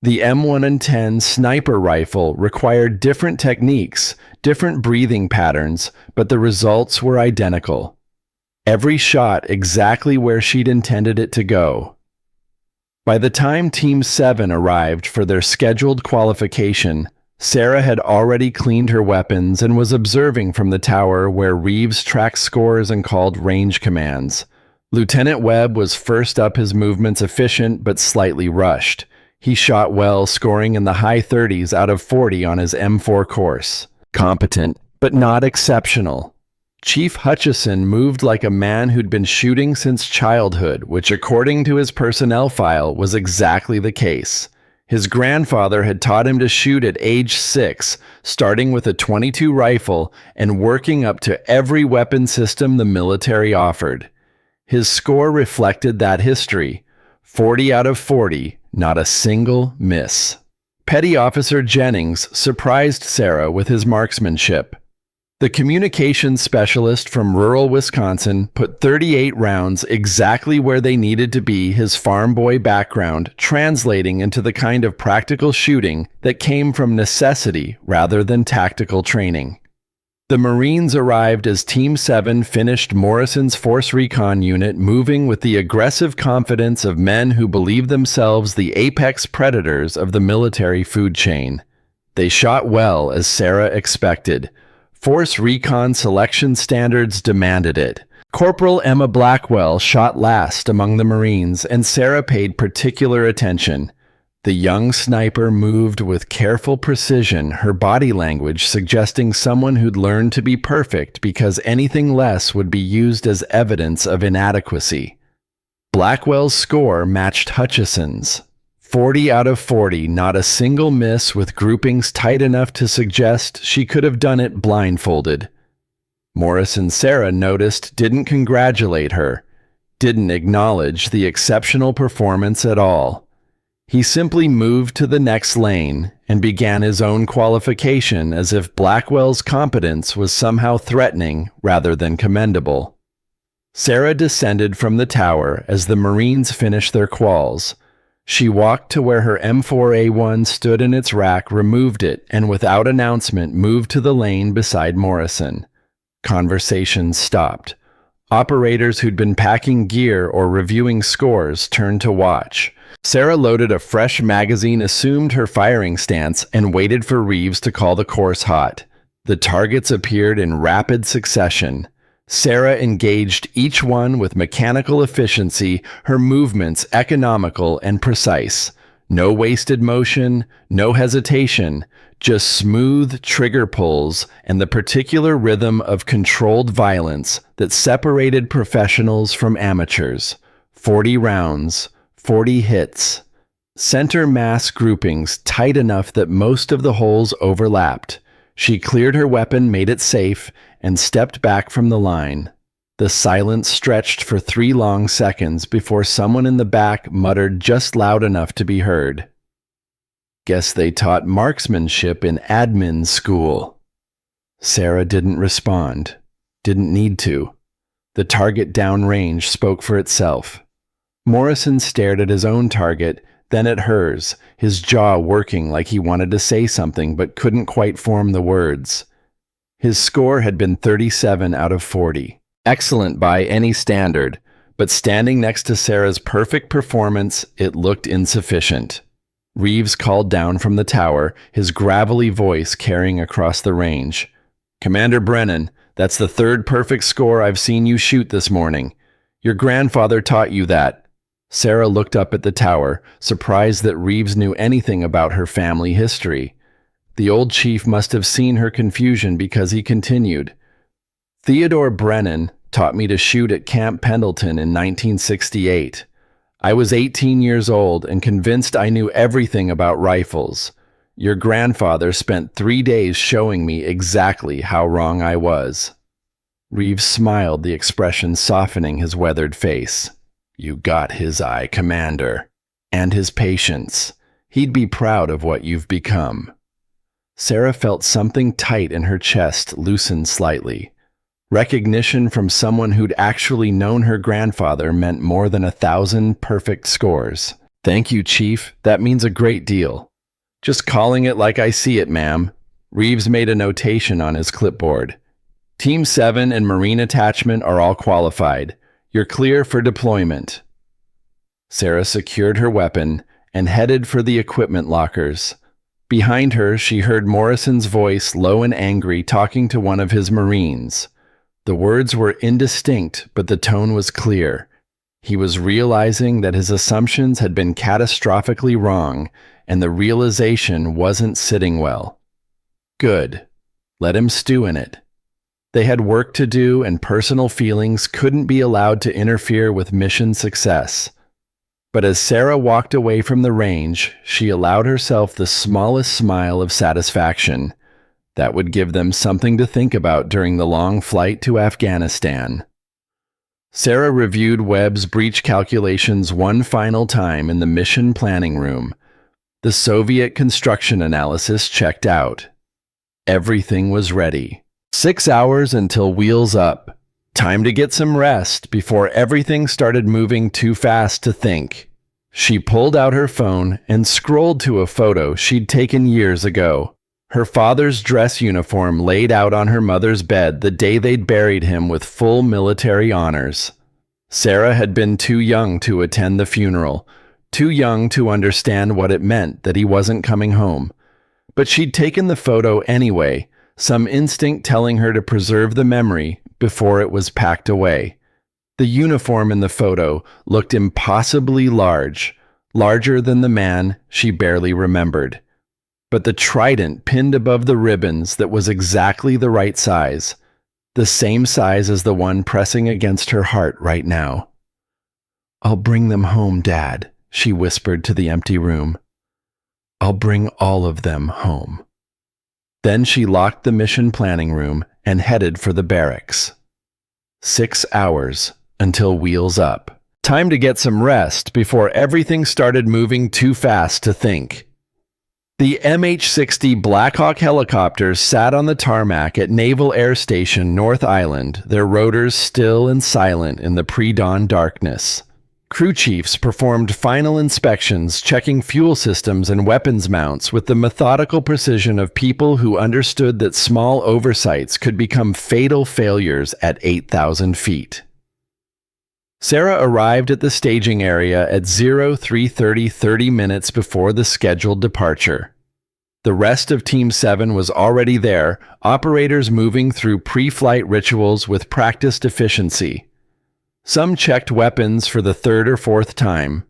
The M110 sniper rifle required different techniques, different breathing patterns, but the results were identical. Every shot exactly where she'd intended it to go. By the time Team 7 arrived for their scheduled qualification, Sarah had already cleaned her weapons and was observing from the tower where Reeves tracked scores and called range commands. Lieutenant Webb was first up, his movements efficient but slightly rushed. He shot well, scoring in the high 30s out of 40 on his M4 course. Competent, but not exceptional. Chief Hutchison moved like a man who'd been shooting since childhood, which according to his personnel file was exactly the case. His grandfather had taught him to shoot at age 6, starting with a .22 rifle and working up to every weapon system the military offered. His score reflected that history. 40 out of 40, not a single miss. Petty Officer Jennings surprised Sarah with his marksmanship. The communications specialist from rural Wisconsin put 38 rounds exactly where they needed to be, his farm boy background translating into the kind of practical shooting that came from necessity rather than tactical training. The Marines arrived as Team 7 finished Morrison's Force Recon unit, moving with the aggressive confidence of men who believe themselves the apex predators of the military food chain. They shot well, as Sarah expected. Force Recon selection standards demanded it. Corporal Emma Blackwell shot last among the Marines, and Sarah paid particular attention. The young sniper moved with careful precision, her body language suggesting someone who'd learned to be perfect because anything less would be used as evidence of inadequacy. Blackwell's score matched Hutchison's. 40 out of 40, not a single miss, with groupings tight enough to suggest she could have done it blindfolded. Morris and Sarah noticed, didn't congratulate her, didn't acknowledge the exceptional performance at all. He simply moved to the next lane and began his own qualification as if Blackwell's competence was somehow threatening rather than commendable. Sarah descended from the tower as the Marines finished their quals. She walked to where her M4A1 stood in its rack, removed it, and without announcement moved to the lane beside Morrison. Conversations stopped. Operators who'd been packing gear or reviewing scores turned to watch. Sarah loaded a fresh magazine, assumed her firing stance, and waited for Reeves to call the course hot. The targets appeared in rapid succession. Sarah engaged each one with mechanical efficiency, her movements economical and precise. No wasted motion, no hesitation, just smooth trigger pulls and the particular rhythm of controlled violence that separated professionals from amateurs. 40 rounds, 40 hits. Center mass groupings tight enough that most of the holes overlapped. She cleared her weapon, made it safe, and stepped back from the line. The silence stretched for 3 long seconds before someone in the back muttered just loud enough to be heard. "Guess they taught marksmanship in admin school." Sarah didn't respond. Didn't need to. The target downrange spoke for itself. Morrison stared at his own target, then at hers, his jaw working like he wanted to say something but couldn't quite form the words. His score had been 37 out of 40. Excellent by any standard, but standing next to Sarah's perfect performance, it looked insufficient. Reeves called down from the tower, his gravelly voice carrying across the range. "Commander Brennan, that's the 3rd perfect score I've seen you shoot this morning. Your grandfather taught you that." Sarah looked up at the tower, surprised that Reeves knew anything about her family history. The old chief must have seen her confusion because he continued. "Theodore Brennan taught me to shoot at Camp Pendleton in 1968. I was 18 years old and convinced I knew everything about rifles. Your grandfather spent 3 days showing me exactly how wrong I was." Reeves smiled, the expression softening his weathered face. "You got his eye, Commander. And his patience. He'd be proud of what you've become." Sarah felt something tight in her chest loosen slightly. Recognition from someone who'd actually known her grandfather meant more than 1,000 perfect scores. "Thank you, Chief. That means a great deal." "Just calling it like I see it, ma'am." Reeves made a notation on his clipboard. "Team 7 and Marine Attachment are all qualified. You're clear for deployment." Sarah secured her weapon and headed for the equipment lockers. Behind her, she heard Morrison's voice, low and angry, talking to one of his Marines. The words were indistinct, but the tone was clear. He was realizing that his assumptions had been catastrophically wrong, and the realization wasn't sitting well. Good. Let him stew in it. They had work to do, and personal feelings couldn't be allowed to interfere with mission success. But as Sarah walked away from the range, she allowed herself the smallest smile of satisfaction. That would give them something to think about during the long flight to Afghanistan. Sarah reviewed Webb's breach calculations one final time in the mission planning room. The Soviet construction analysis checked out. Everything was ready. 6 hours until wheels up. Time to get some rest before everything started moving too fast to think. She pulled out her phone and scrolled to a photo she'd taken years ago. Her father's dress uniform laid out on her mother's bed the day they'd buried him with full military honors. Sarah had been too young to attend the funeral, too young to understand what it meant that he wasn't coming home. But she'd taken the photo anyway, some instinct telling her to preserve the memory before it was packed away. The uniform in the photo looked impossibly large, larger than the man she barely remembered. But the trident pinned above the ribbons that was exactly the right size, the same size as the one pressing against her heart right now. "I'll bring them home, Dad," she whispered to the empty room. "I'll bring all of them home." Then she locked the mission planning room and headed for the barracks. 6 hours until wheels up. Time to get some rest before everything started moving too fast to think. The MH-60 Black Hawk helicopters sat on the tarmac at Naval Air Station North Island, their rotors still and silent in the pre-dawn darkness. Crew chiefs performed final inspections, checking fuel systems and weapons mounts with the methodical precision of people who understood that small oversights could become fatal failures at 8,000 feet. Sarah arrived at the staging area at 0330, 30 minutes before the scheduled departure. The rest of Team 7 was already there, operators moving through pre-flight rituals with practiced efficiency. Some checked weapons for the third or fourth time.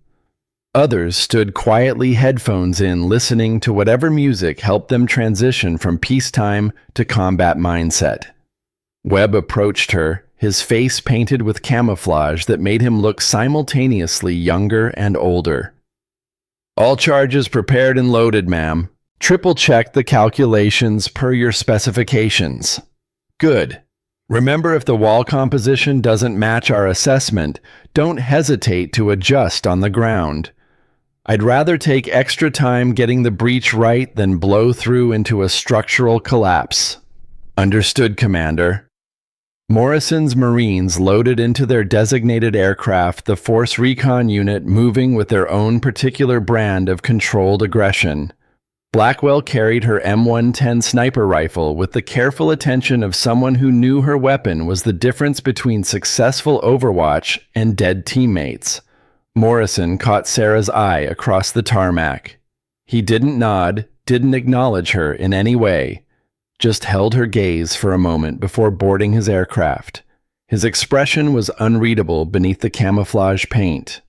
Others stood quietly, headphones in, listening to whatever music helped them transition from peacetime to combat mindset. Webb approached her, his face painted with camouflage that made him look simultaneously younger and older. "All charges prepared and loaded, ma'am. Triple-check the calculations per your specifications." "Good. Remember, if the wall composition doesn't match our assessment, don't hesitate to adjust on the ground. I'd rather take extra time getting the breach right than blow through into a structural collapse." "Understood, Commander." Morrison's Marines loaded into their designated aircraft, the Force Recon Unit moving with their own particular brand of controlled aggression. Blackwell carried her M110 sniper rifle with the careful attention of someone who knew her weapon was the difference between successful overwatch and dead teammates. Morrison caught Sarah's eye across the tarmac. He didn't nod, didn't acknowledge her in any way, just held her gaze for a moment before boarding his aircraft. His expression was unreadable beneath the camouflage paint.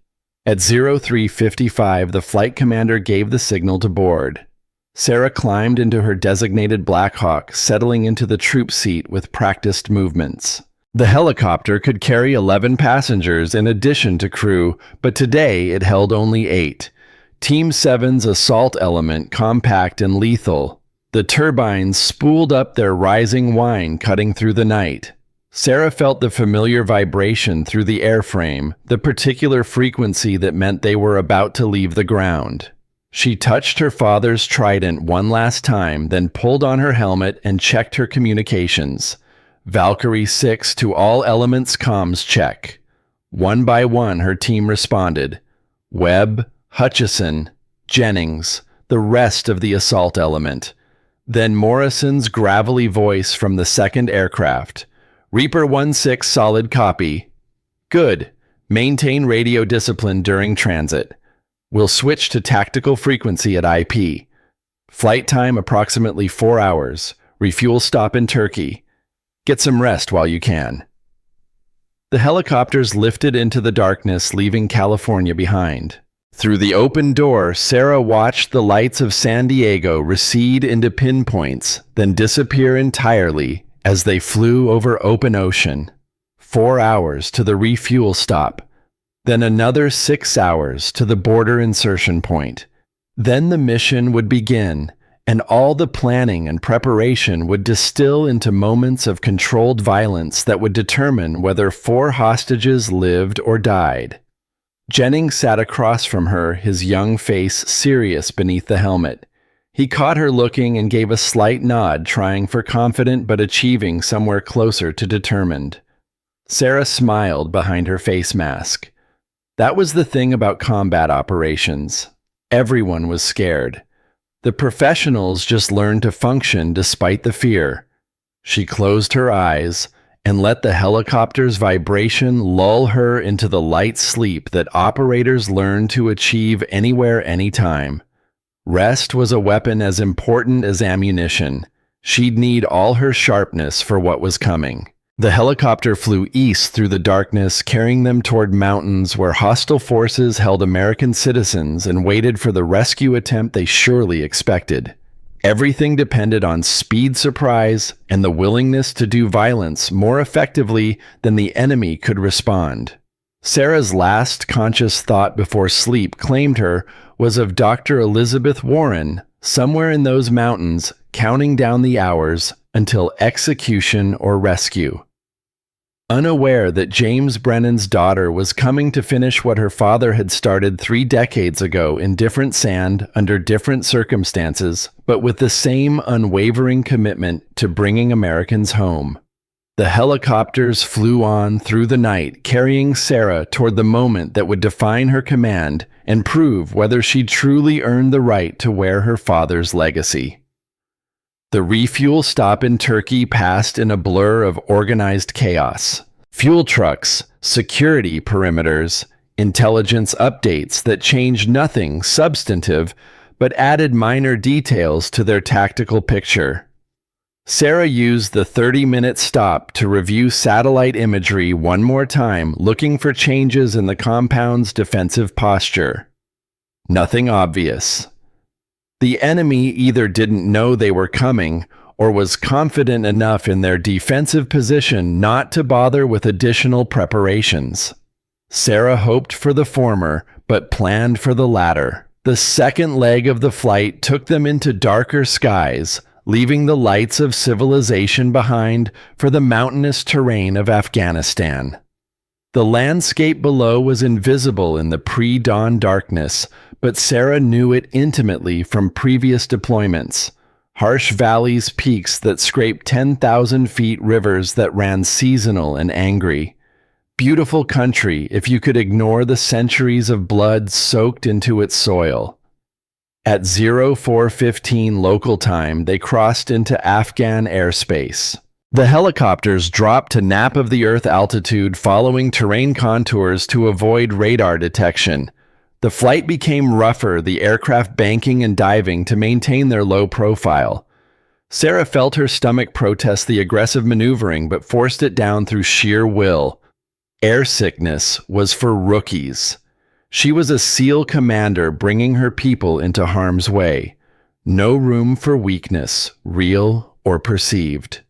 At 0355, the flight commander gave the signal to board. Sarah climbed into her designated Black Hawk, settling into the troop seat with practiced movements. The helicopter could carry 11 passengers in addition to crew, but today it held only 8. Team 7's assault element, compact and lethal. The turbines spooled up their rising whine, cutting through the night. Sarah felt the familiar vibration through the airframe, the particular frequency that meant they were about to leave the ground. She touched her father's trident one last time, then pulled on her helmet and checked her communications. Valkyrie 6 to all elements comms check. One by one, her team responded. Webb, Hutchison, Jennings, the rest of the assault element. Then Morrison's gravelly voice from the second aircraft. Reaper 1-6 solid copy. Good. Maintain radio discipline during transit. We'll switch to tactical frequency at IP. Flight time approximately 4 hours. Refuel stop in Turkey. Get some rest while you can. The helicopters lifted into the darkness, leaving California behind. Through the open door, Sarah watched the lights of San Diego recede into pinpoints, then disappear entirely as they flew over open ocean. 4 hours to the refuel stop. Then another 6 hours to the border insertion point. Then the mission would begin, and all the planning and preparation would distill into moments of controlled violence that would determine whether 4 hostages lived or died. Jennings sat across from her, his young face serious beneath the helmet. He caught her looking and gave a slight nod, trying for confident but achieving somewhere closer to determined. Sarah smiled behind her face mask. That was the thing about combat operations. Everyone was scared. The professionals just learned to function despite the fear. She closed her eyes and let the helicopter's vibration lull her into the light sleep that operators learn to achieve anywhere, anytime. Rest was a weapon as important as ammunition. She'd need all her sharpness for what was coming. The helicopter flew east through the darkness, carrying them toward mountains where hostile forces held American citizens and waited for the rescue attempt they surely expected. Everything depended on speed, surprise, and the willingness to do violence more effectively than the enemy could respond. Sarah's last conscious thought before sleep claimed her was of Dr. Elizabeth Warren, somewhere in those mountains, counting down the hours until execution or rescue. Unaware that James Brennan's daughter was coming to finish what her father had started 3 decades ago in different sand, under different circumstances, but with the same unwavering commitment to bringing Americans home. The helicopters flew on through the night, carrying Sarah toward the moment that would define her command and prove whether she truly earned the right to wear her father's legacy. The refuel stop in Turkey passed in a blur of organized chaos. Fuel trucks, security perimeters, intelligence updates that changed nothing substantive but added minor details to their tactical picture. Sarah used the 30-minute stop to review satellite imagery one more time, looking for changes in the compound's defensive posture. Nothing obvious. The enemy either didn't know they were coming or was confident enough in their defensive position not to bother with additional preparations. Sarah hoped for the former, but planned for the latter. The second leg of the flight took them into darker skies, leaving the lights of civilization behind for the mountainous terrain of Afghanistan. The landscape below was invisible in the pre-dawn darkness, but Sarah knew it intimately from previous deployments. Harsh valleys, peaks that scraped 10,000 feet, rivers that ran seasonal and angry. Beautiful country if you could ignore the centuries of blood soaked into its soil. At 04:15 local time, they crossed into Afghan airspace. The helicopters dropped to nap of the Earth altitude following terrain contours to avoid radar detection. The flight became rougher, the aircraft banking and diving to maintain their low profile. Sarah felt her stomach protest the aggressive maneuvering but forced it down through sheer will. Air sickness was for rookies. She was a SEAL commander bringing her people into harm's way. No room for weakness, real or perceived.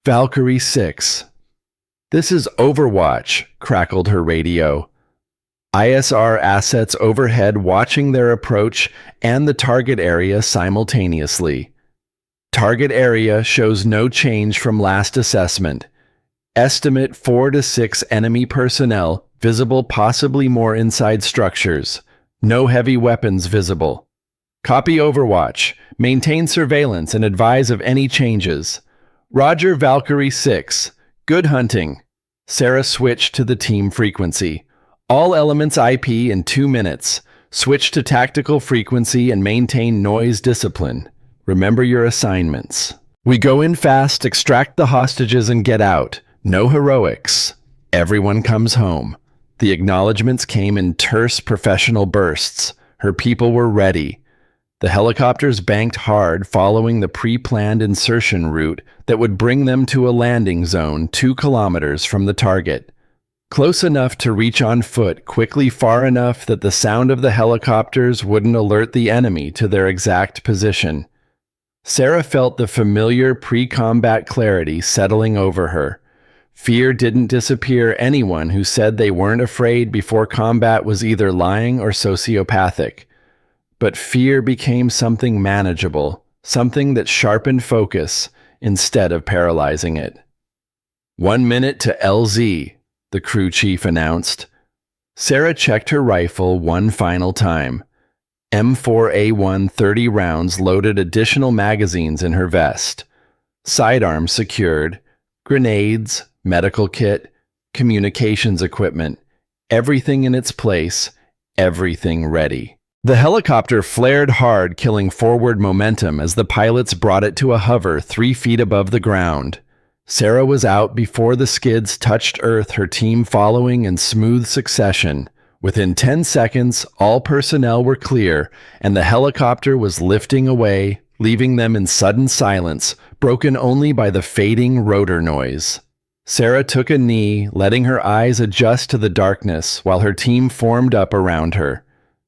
Valkyrie 6. "This is Overwatch," crackled her radio. ISR assets overhead watching their approach and the target area simultaneously. Target area shows no change from last assessment. Estimate 4 to 6 enemy personnel, visible possibly more inside structures. No heavy weapons visible. Copy Overwatch. Maintain surveillance and advise of any changes. Roger Valkyrie 6. Good hunting. Sarah switched to the team frequency. All elements IP in 2 minutes. Switch to tactical frequency and maintain noise discipline. Remember your assignments. We go in fast, extract the hostages and get out. No heroics. Everyone comes home. The acknowledgments came in terse professional bursts. Her people were ready. The helicopters banked hard following the pre-planned insertion route that would bring them to a landing zone 2 kilometers from the target. Close enough to reach on foot, quickly far enough that the sound of the helicopters wouldn't alert the enemy to their exact position. Sarah felt the familiar pre-combat clarity settling over her. Fear didn't disappear. Anyone who said they weren't afraid before combat was either lying or sociopathic. But fear became something manageable, something that sharpened focus instead of paralyzing it. 1 minute to LZ, the crew chief announced. Sarah checked her rifle one final time. M4A1 30 rounds loaded, additional magazines in her vest. Sidearm secured. Grenades, medical kit, communications equipment, everything in its place, everything ready. The helicopter flared hard, killing forward momentum as the pilots brought it to a hover 3 feet above the ground. Sarah was out before the skids touched Earth, her team following in smooth succession. Within 10 seconds, all personnel were clear, and the helicopter was lifting away, leaving them in sudden silence, broken only by the fading rotor noise. Sarah took a knee, letting her eyes adjust to the darkness while her team formed up around her.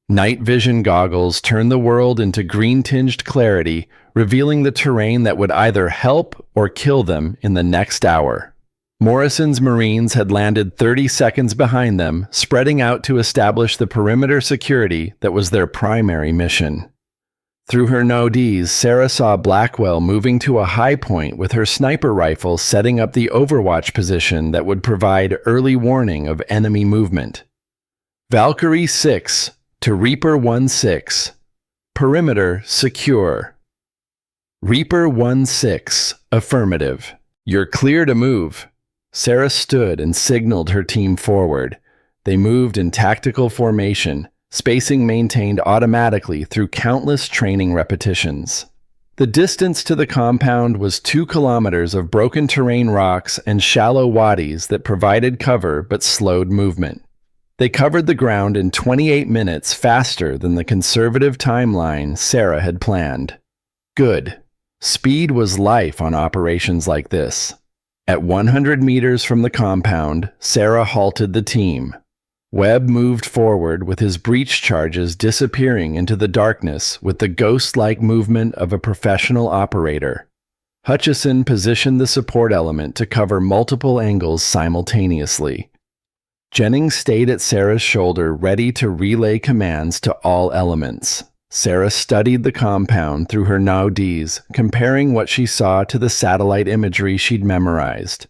Night vision goggles turned the world into green-tinged clarity, revealing the terrain that would either help or kill them in the next hour. Morrison's Marines had landed 30 seconds behind them, spreading out to establish the perimeter security that was their primary mission. Through her no-Ds, Sarah saw Blackwell moving to a high point with her sniper rifle, setting up the Overwatch position that would provide early warning of enemy movement. Valkyrie 6 to Reaper 1-6. Perimeter secure. Reaper 1-6, affirmative. "You're clear to move." Sarah stood and signaled her team forward. They moved in tactical formation, spacing maintained automatically through countless training repetitions. The distance to the compound was 2 kilometers of broken terrain rocks and shallow wadis that provided cover but slowed movement. They covered the ground in 28 minutes faster than the conservative timeline Sarah had planned. Good. Speed was life on operations like this. At 100 meters from the compound, Sarah halted the team. Webb moved forward with his breach charges disappearing into the darkness with the ghost-like movement of a professional operator. Hutchison positioned the support element to cover multiple angles simultaneously. Jennings stayed at Sarah's shoulder, ready to relay commands to all elements. Sarah studied the compound through her Naudis, comparing what she saw to the satellite imagery she'd memorized.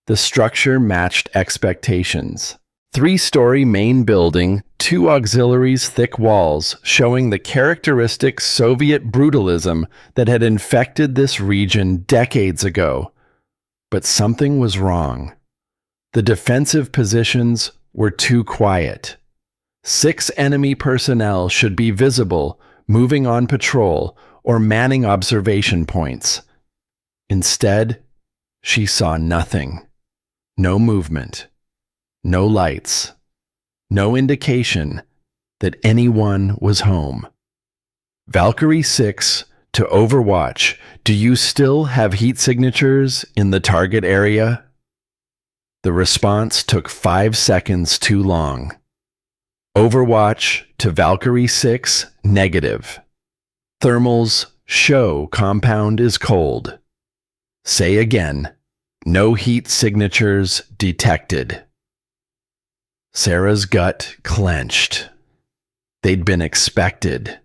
The structure matched expectations. 3-story main building, 2 auxiliaries, thick walls, showing the characteristic Soviet brutalism that had infected this region decades ago. But something was wrong. The defensive positions were too quiet. 6 enemy personnel should be visible, moving on patrol, or manning observation points. Instead, she saw nothing. No movement. No lights. No indication that anyone was home. Valkyrie 6 to Overwatch, do you still have heat signatures in the target area? The response took 5 seconds too long. Overwatch to Valkyrie 6, negative. Thermals show compound is cold. Say again, no heat signatures detected. Sarah's gut clenched. They'd been expected.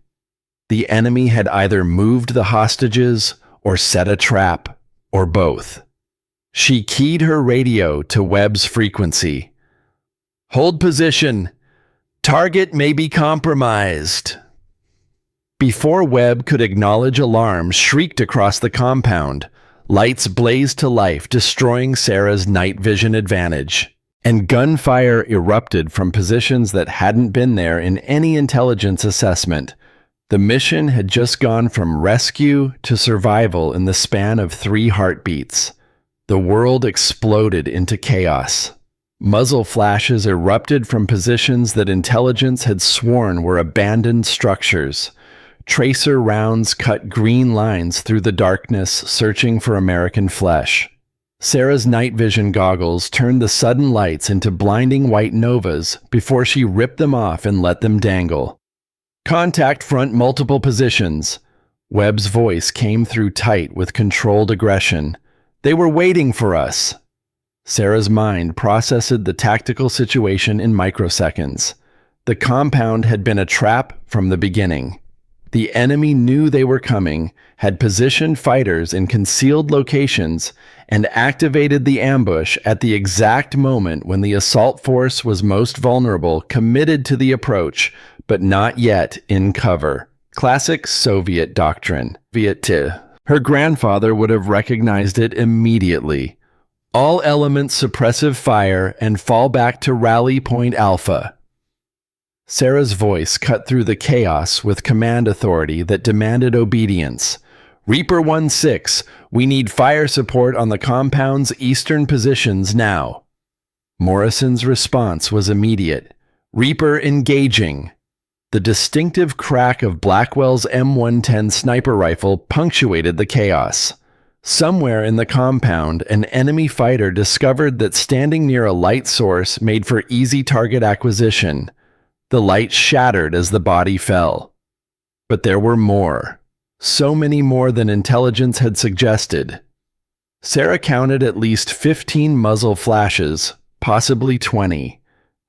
The enemy had either moved the hostages or set a trap, or both. She keyed her radio to Webb's frequency. Hold position. Target may be compromised. Before Webb could acknowledge alarm shrieked across the compound. Lights blazed to life, destroying Sarah's night vision advantage. And gunfire erupted from positions that hadn't been there in any intelligence assessment. The mission had just gone from rescue to survival in the span of 3 heartbeats. The world exploded into chaos. Muzzle flashes erupted from positions that intelligence had sworn were abandoned structures. Tracer rounds cut green lines through the darkness, searching for American flesh. Sarah's night vision goggles turned the sudden lights into blinding white novas before she ripped them off and let them dangle. Contact front multiple positions. Webb's voice came through tight with controlled aggression. They were waiting for us. Sarah's mind processed the tactical situation in microseconds. The compound had been a trap from the beginning. The enemy knew they were coming, had positioned fighters in concealed locations, and activated the ambush at the exact moment when the assault force was most vulnerable, committed to the approach, but not yet in cover. Classic Soviet doctrine. Her grandfather would have recognized it immediately. All elements suppressive fire and fall back to rally point alpha. Sarah's voice cut through the chaos with command authority that demanded obedience. Reaper 1-6, we need fire support on the compound's eastern positions now. Morrison's response was immediate. Reaper engaging. The distinctive crack of Blackwell's M110 sniper rifle punctuated the chaos. Somewhere in the compound, an enemy fighter discovered that standing near a light source made for easy target acquisition. The light shattered as the body fell. But there were more. So many more than intelligence had suggested. Sarah counted at least 15 muzzle flashes, possibly 20.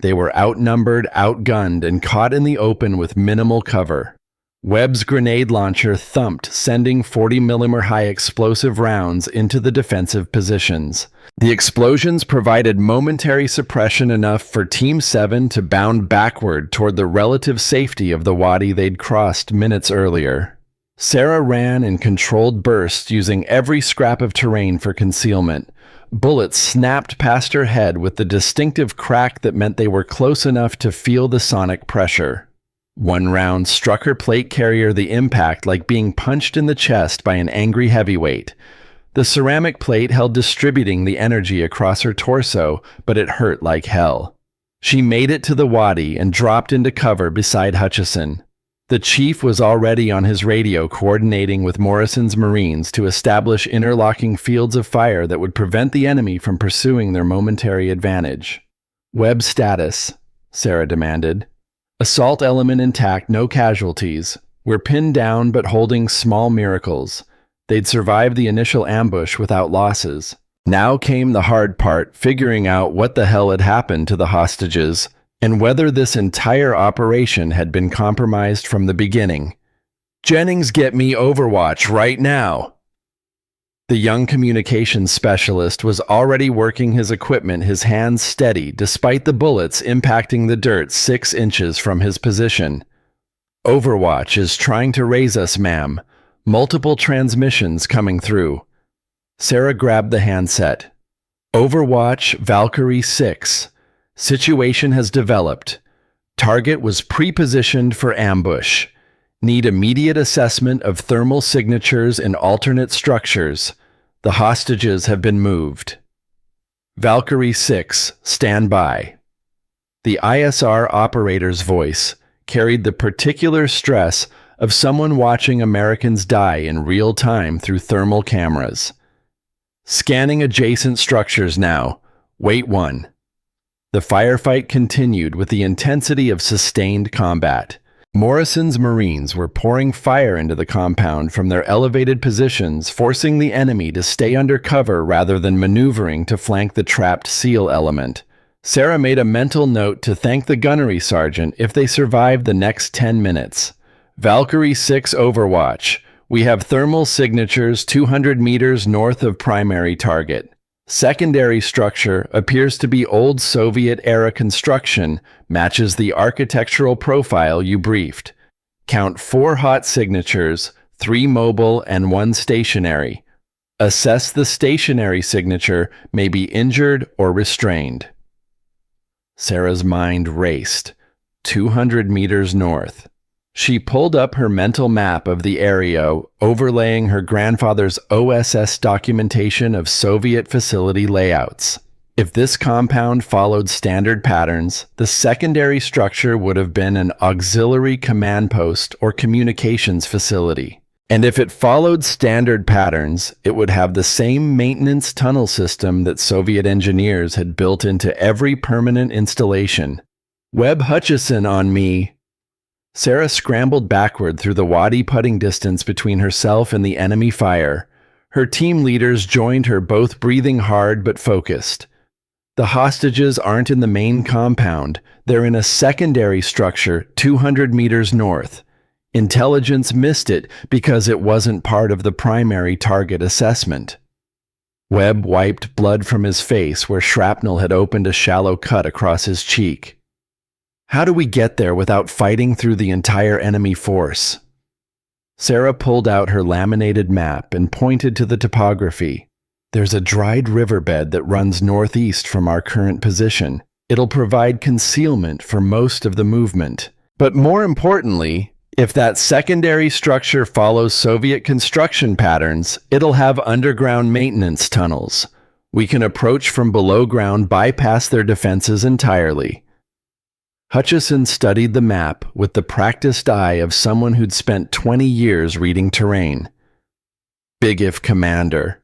They were outnumbered, outgunned, and caught in the open with minimal cover. Webb's grenade launcher thumped, sending 40mm high explosive rounds into the defensive positions. The explosions provided momentary suppression enough for Team 7 to bound backward toward the relative safety of the wadi they'd crossed minutes earlier. Sarah ran in controlled bursts using every scrap of terrain for concealment. Bullets snapped past her head with the distinctive crack that meant they were close enough to feel the sonic pressure. One round struck her plate carrier, the impact like being punched in the chest by an angry heavyweight. The ceramic plate held distributing the energy across her torso, but it hurt like hell. She made it to the wadi and dropped into cover beside Hutchison. The chief was already on his radio coordinating with Morrison's Marines to establish interlocking fields of fire that would prevent the enemy from pursuing their momentary advantage. "Webb status," Sarah demanded. "Assault element intact, no casualties. We're pinned down but holding small miracles. They'd survived the initial ambush without losses." Now came the hard part, figuring out what the hell had happened to the hostages, and whether this entire operation had been compromised from the beginning. "Jennings, get me Overwatch right now!" The young communications specialist was already working his equipment, his hands steady, despite the bullets impacting the dirt 6 inches from his position. "Overwatch is trying to raise us, ma'am. Multiple transmissions coming through." Sarah grabbed the handset. "Overwatch, Valkyrie 6. Situation has developed. Target was pre-positioned for ambush. Need immediate assessment of thermal signatures in alternate structures. The hostages have been moved. Valkyrie 6, stand by." The ISR operator's voice carried the particular stress of someone watching Americans die in real time through thermal cameras. "Scanning adjacent structures now. Wait 1. The firefight continued with the intensity of sustained combat. Morrison's Marines were pouring fire into the compound from their elevated positions, forcing the enemy to stay under cover rather than maneuvering to flank the trapped SEAL element. Sarah made a mental note to thank the gunnery sergeant if they survived the next 10 minutes. "Valkyrie 6 Overwatch. We have thermal signatures 200 meters north of primary target. Secondary structure appears to be old Soviet-era construction, matches the architectural profile you briefed. Count 4 hot signatures, 3 mobile and 1 stationary. Assess the stationary signature may be injured or restrained." Sarah's mind raced. 200 meters north. She pulled up her mental map of the area, overlaying her grandfather's OSS documentation of Soviet facility layouts. If this compound followed standard patterns, the secondary structure would have been an auxiliary command post or communications facility. And if it followed standard patterns, it would have the same maintenance tunnel system that Soviet engineers had built into every permanent installation. "Webb Hutchison on me." Sarah scrambled backward through the wadi putting distance between herself and the enemy fire. Her team leaders joined her, both breathing hard but focused. The hostages aren't in the main compound. They're in a secondary structure 200 meters north. Intelligence missed it because it wasn't part of the primary target assessment. Webb wiped blood from his face where shrapnel had opened a shallow cut across his cheek. "How do we get there without fighting through the entire enemy force?" Sarah pulled out her laminated map and pointed to the topography. "There's a dried riverbed that runs northeast from our current position. It'll provide concealment for most of the movement. But more importantly, if that secondary structure follows Soviet construction patterns, it'll have underground maintenance tunnels. We can approach from below ground, bypass their defenses entirely." Hutchison studied the map with the practiced eye of someone who'd spent 20 years reading terrain. "Big if, Commander.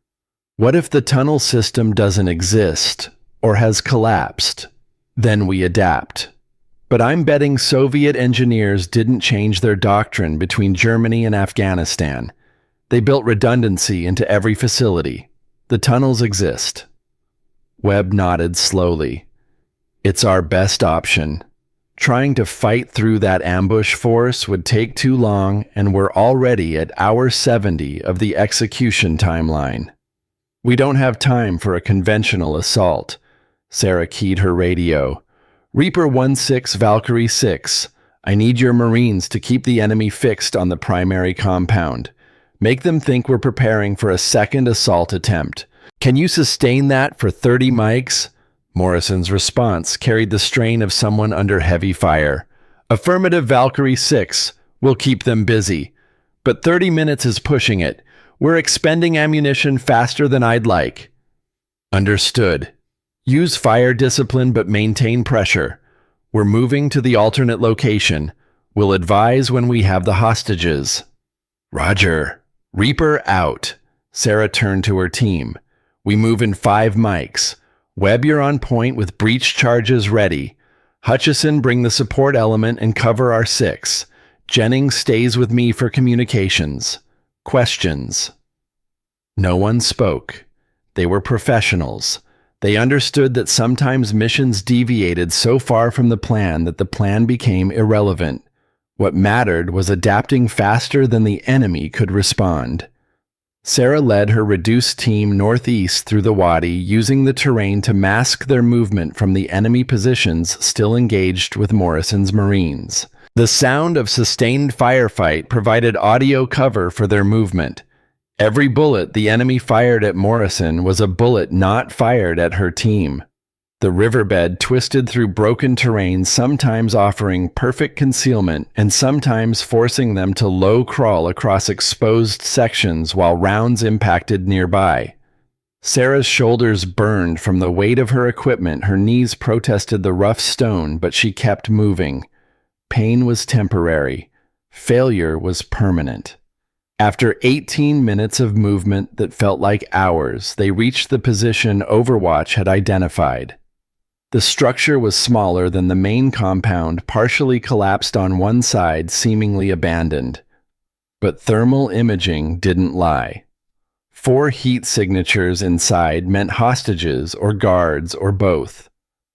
What if the tunnel system doesn't exist or has collapsed? Then we adapt. But I'm betting Soviet engineers didn't change their doctrine between Germany and Afghanistan. They built redundancy into every facility. The tunnels exist." Webb nodded slowly. "It's our best option. Trying to fight through that ambush force would take too long, and we're already at hour 70 of the execution timeline. We don't have time for a conventional assault." Sarah keyed her radio. "Reaper 16 Valkyrie 6. I need your Marines to keep the enemy fixed on the primary compound. Make them think we're preparing for a second assault attempt. Can you sustain that for 30 mics? Morrison's response carried the strain of someone under heavy fire. Affirmative, Valkyrie 6. We'll keep them busy. But 30 minutes is pushing it. We're expending ammunition faster than I'd like. Understood. Use fire discipline but maintain pressure. We're moving to the alternate location. We'll advise when we have the hostages. Roger. Reaper out. Sarah turned to her team. We move in 5 mics. Webb, you're on point with breach charges ready. Hutchison, bring the support element and cover our 6. Jennings stays with me for communications. Questions? No one spoke. They were professionals. They understood that sometimes missions deviated so far from the plan that the plan became irrelevant. What mattered was adapting faster than the enemy could respond. Sarah led her reduced team northeast through the wadi, using the terrain to mask their movement from the enemy positions still engaged with Morrison's Marines. The sound of sustained firefight provided audio cover for their movement. Every bullet the enemy fired at Morrison was a bullet not fired at her team. The riverbed twisted through broken terrain, sometimes offering perfect concealment and sometimes forcing them to low crawl across exposed sections while rounds impacted nearby. Sarah's shoulders burned from the weight of her equipment. Her knees protested the rough stone, but she kept moving. Pain was temporary. Failure was permanent. After 18 minutes of movement that felt like hours, they reached the position Overwatch had identified. The structure was smaller than the main compound, partially collapsed on one side, seemingly abandoned. But thermal imaging didn't lie. 4 heat signatures inside meant hostages or guards or both.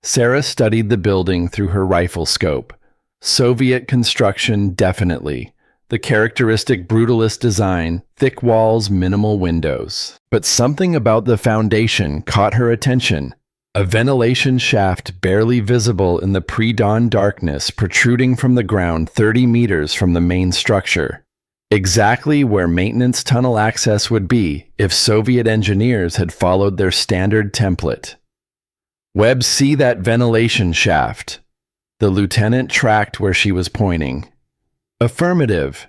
Sarah studied the building through her rifle scope. Soviet construction, definitely. The characteristic brutalist design, thick walls, minimal windows. But something about the foundation caught her attention. A ventilation shaft barely visible in the pre-dawn darkness protruding from the ground 30 meters from the main structure. Exactly where maintenance tunnel access would be if Soviet engineers had followed their standard template. Webb, see that ventilation shaft? The lieutenant tracked where she was pointing. Affirmative.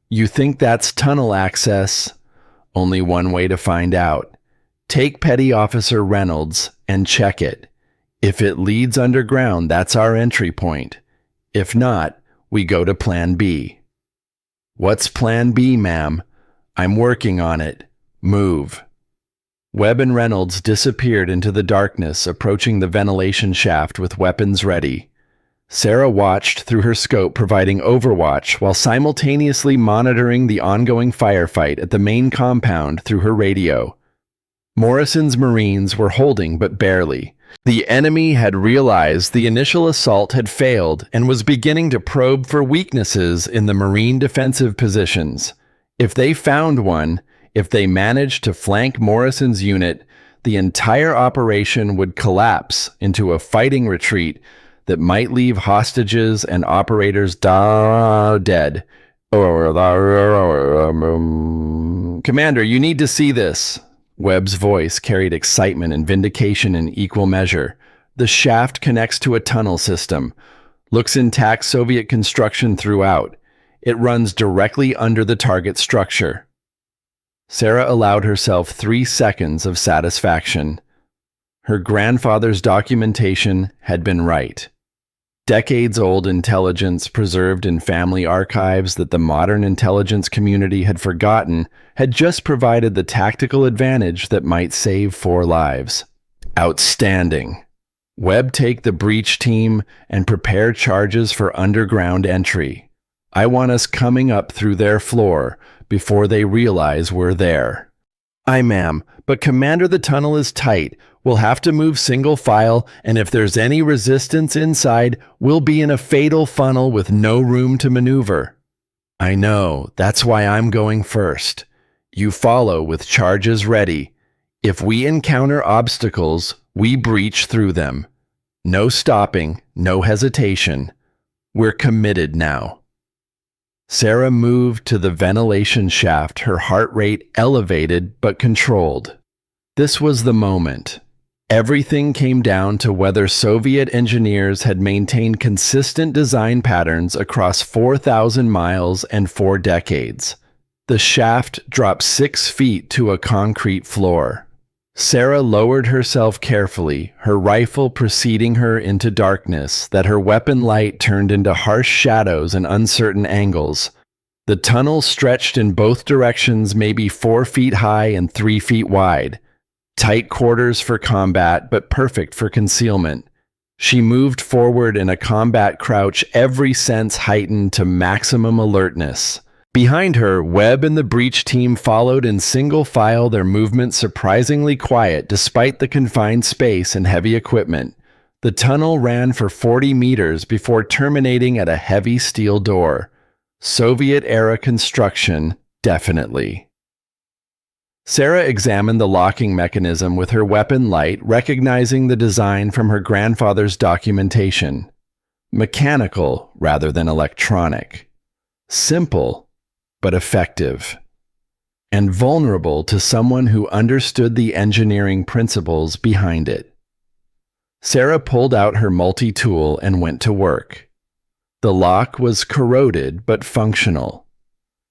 You think that's tunnel access? Only one way to find out. Take Petty Officer Reynolds and check it. If it leads underground, that's our entry point. If not, we go to Plan B. What's Plan B, ma'am? I'm working on it. Move. Webb and Reynolds disappeared into the darkness, approaching the ventilation shaft with weapons ready. Sarah watched through her scope, providing overwatch while simultaneously monitoring the ongoing firefight at the main compound through her radio. Morrison's Marines were holding, but barely. The enemy had realized the initial assault had failed and was beginning to probe for weaknesses in the Marine defensive positions. If they found one, if they managed to flank Morrison's unit, the entire operation would collapse into a fighting retreat that might leave hostages and operators dead. Commander, you need to see this. Webb's voice carried excitement and vindication in equal measure. The shaft connects to a tunnel system. Looks intact Soviet construction throughout. It runs directly under the target structure. Sarah allowed herself 3 seconds of satisfaction. Her grandfather's documentation had been right. Decades-old intelligence preserved in family archives that the modern intelligence community had forgotten had just provided the tactical advantage that might save 4 lives. Outstanding. Webb, take the breach team and prepare charges for underground entry. I want us coming up through their floor before they realize we're there. Aye, ma'am, but Commander, the tunnel is tight. We'll have to move single file, and if there's any resistance inside, we'll be in a fatal funnel with no room to maneuver. I know, that's why I'm going first. You follow with charges ready. If we encounter obstacles, we breach through them. No stopping, no hesitation. We're committed now. Sarah moved to the ventilation shaft, her heart rate elevated but controlled. This was the moment. Everything came down to whether Soviet engineers had maintained consistent design patterns across 4,000 miles and 4 decades. The shaft dropped 6 feet to a concrete floor. Sarah lowered herself carefully, her rifle preceding her into darkness that her weapon light turned into harsh shadows and uncertain angles. The tunnel stretched in both directions, maybe 4 feet high and 3 feet wide. Tight quarters for combat, but perfect for concealment. She moved forward in a combat crouch, every sense heightened to maximum alertness. Behind her, Webb and the breach team followed in single file, their movement surprisingly quiet despite the confined space and heavy equipment. The tunnel ran for 40 meters before terminating at a heavy steel door. Soviet-era construction, definitely. Sarah examined the locking mechanism with her weapon light, recognizing the design from her grandfather's documentation. Mechanical rather than electronic. Simple, but effective, and vulnerable to someone who understood the engineering principles behind it. Sarah pulled out her multi-tool and went to work. The lock was corroded but functional.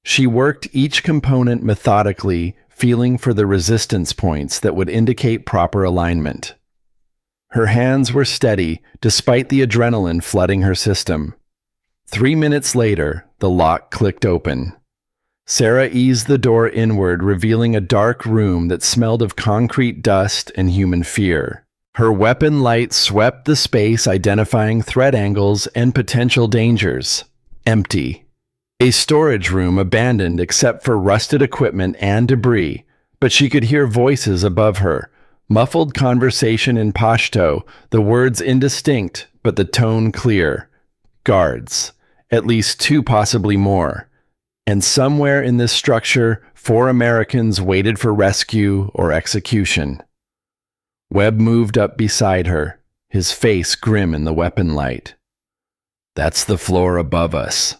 She worked each component methodically, feeling for the resistance points that would indicate proper alignment. Her hands were steady despite the adrenaline flooding her system. 3 minutes later, the lock clicked open. Sarah eased the door inward, revealing a dark room that smelled of concrete dust and human fear. Her weapon light swept the space, identifying threat angles and potential dangers. Empty. A storage room abandoned except for rusted equipment and debris, but she could hear voices above her. Muffled conversation in Pashto, the words indistinct, but the tone clear. Guards. At least 2, possibly more. And somewhere in this structure, 4 Americans waited for rescue or execution. Webb moved up beside her, his face grim in the weapon light. That's the floor above us.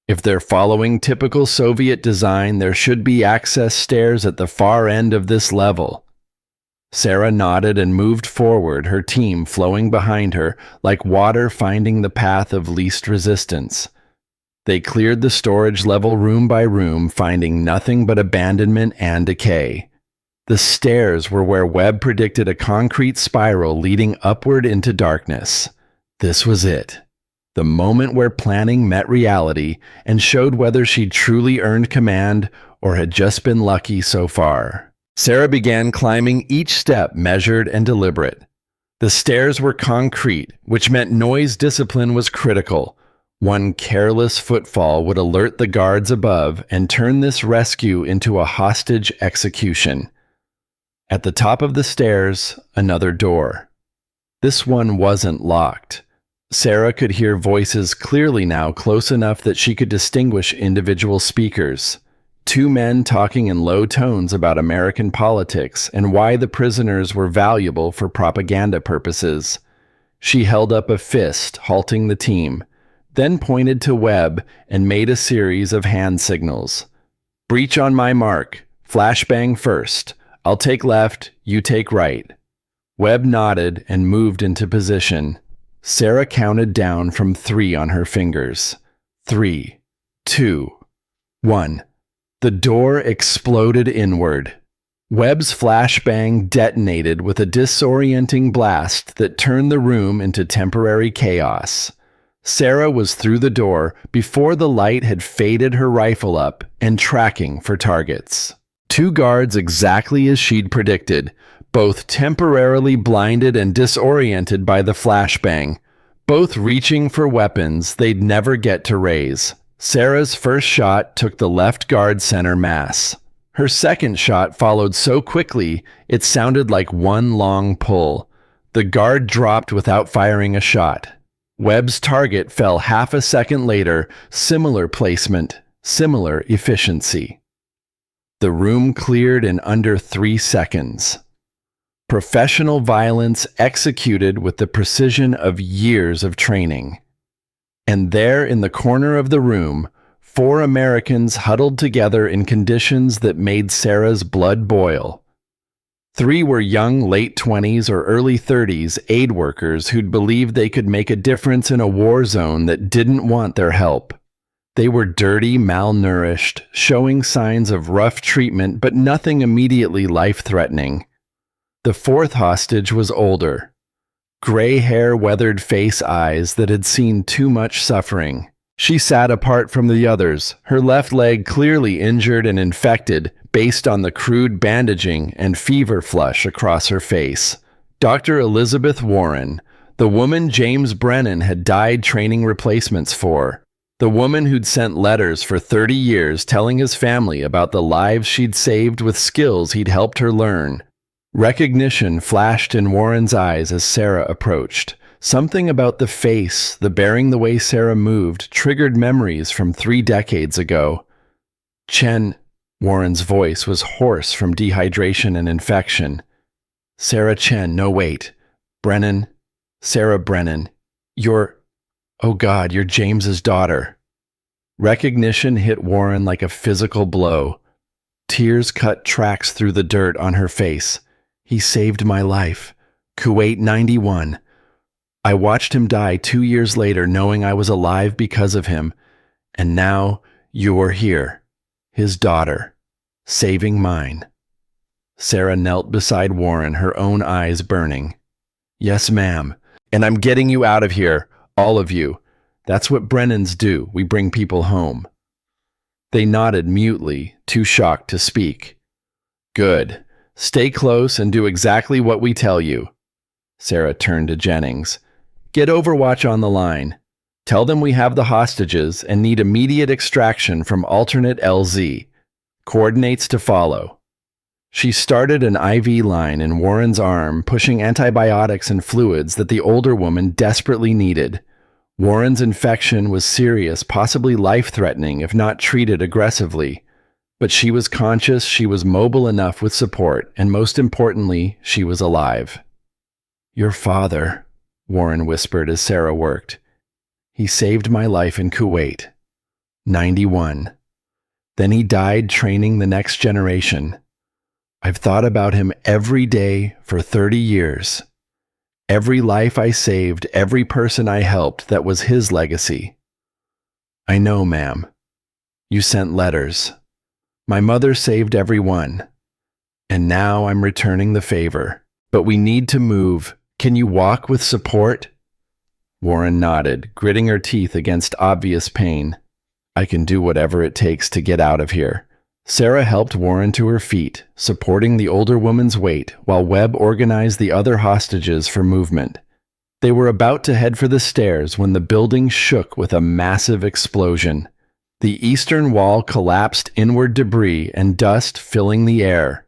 If they're following typical Soviet design, there should be access stairs at the far end of this level. Sarah nodded and moved forward, her team flowing behind her, like water finding the path of least resistance. They cleared the storage level room by room, finding nothing but abandonment and decay. The stairs were where Webb predicted a concrete spiral leading upward into darkness. This was it. The moment where planning met reality and showed whether she'd truly earned command or had just been lucky so far. Sarah began climbing, each step measured and deliberate. The stairs were concrete, which meant noise discipline was critical. One careless footfall would alert the guards above and turn this rescue into a hostage execution. At the top of the stairs, another door. This one wasn't locked. Sarah could hear voices clearly now, close enough that she could distinguish individual speakers. 2 men talking in low tones about American politics and why the prisoners were valuable for propaganda purposes. She held up a fist, halting the team, then pointed to Webb and made a series of hand signals. Breach on my mark. Flashbang first. I'll take left, you take right. Webb nodded and moved into position. Sarah counted down from 3 on her fingers. 3, 2, 1. The door exploded inward. Webb's flashbang detonated with a disorienting blast that turned the room into temporary chaos. Sarah was through the door before the light had faded, her rifle up and tracking for targets. 2 guards, exactly as she'd predicted, both temporarily blinded and disoriented by the flashbang, both reaching for weapons they'd never get to raise. Sarah's first shot took the left guard center mass. Her second shot followed so quickly it sounded like one long pull. The guard dropped without firing a shot. Webb's target fell half a second later, similar placement, similar efficiency. The room cleared in under 3 seconds. Professional violence executed with the precision of years of training. And there in the corner of the room, 4 Americans huddled together in conditions that made Sarah's blood boil. 3 were young late 20s or early 30s aid workers who'd believed they could make a difference in a war zone that didn't want their help. They were dirty, malnourished, showing signs of rough treatment, but nothing immediately life-threatening. The 4th hostage was older. Gray hair, weathered face, eyes that had seen too much suffering. She sat apart from the others, her left leg clearly injured and infected based on the crude bandaging and fever flush across her face. Dr. Elizabeth Warren, the woman James Brennan had died training replacements for. The woman who'd sent letters for 30 years telling his family about the lives she'd saved with skills he'd helped her learn. Recognition flashed in Warren's eyes as Sarah approached. Something about the face, the bearing the way Sarah moved, triggered memories from 3 decades ago. Chen, Warren's voice was hoarse from dehydration and infection. Sarah Chen, no wait. Brennan, Sarah Brennan, oh God, you're James's daughter. Recognition hit Warren like a physical blow. Tears cut tracks through the dirt on her face. He saved my life. Kuwait 91. I watched him die 2 years later knowing I was alive because of him. And now you're here, his daughter, saving mine. Sarah knelt beside Warren, her own eyes burning. Yes, ma'am. And I'm getting you out of here, all of you. That's what Brennans do. We bring people home. They nodded mutely, too shocked to speak. Good. Stay close and do exactly what we tell you. Sarah turned to Jennings. Get Overwatch on the line. Tell them we have the hostages and need immediate extraction from alternate LZ. Coordinates to follow. She started an IV line in Warren's arm, pushing antibiotics and fluids that the older woman desperately needed. Warren's infection was serious, possibly life-threatening if not treated aggressively. But she was conscious, she was mobile enough with support, and most importantly, she was alive. Your father, Warren whispered as Sarah worked. He saved my life in Kuwait. 91. Then he died training the next generation. I've thought about him every day for 30 years. Every life I saved, every person I helped, that was his legacy. I know, ma'am. You sent letters. My mother saved every one. And now I'm returning the favor. But we need to move. Can you walk with support? Warren nodded, gritting her teeth against obvious pain. I can do whatever it takes to get out of here. Sarah helped Warren to her feet, supporting the older woman's weight, while Webb organized the other hostages for movement. They were about to head for the stairs when the building shook with a massive explosion. The eastern wall collapsed, inward debris and dust filling the air.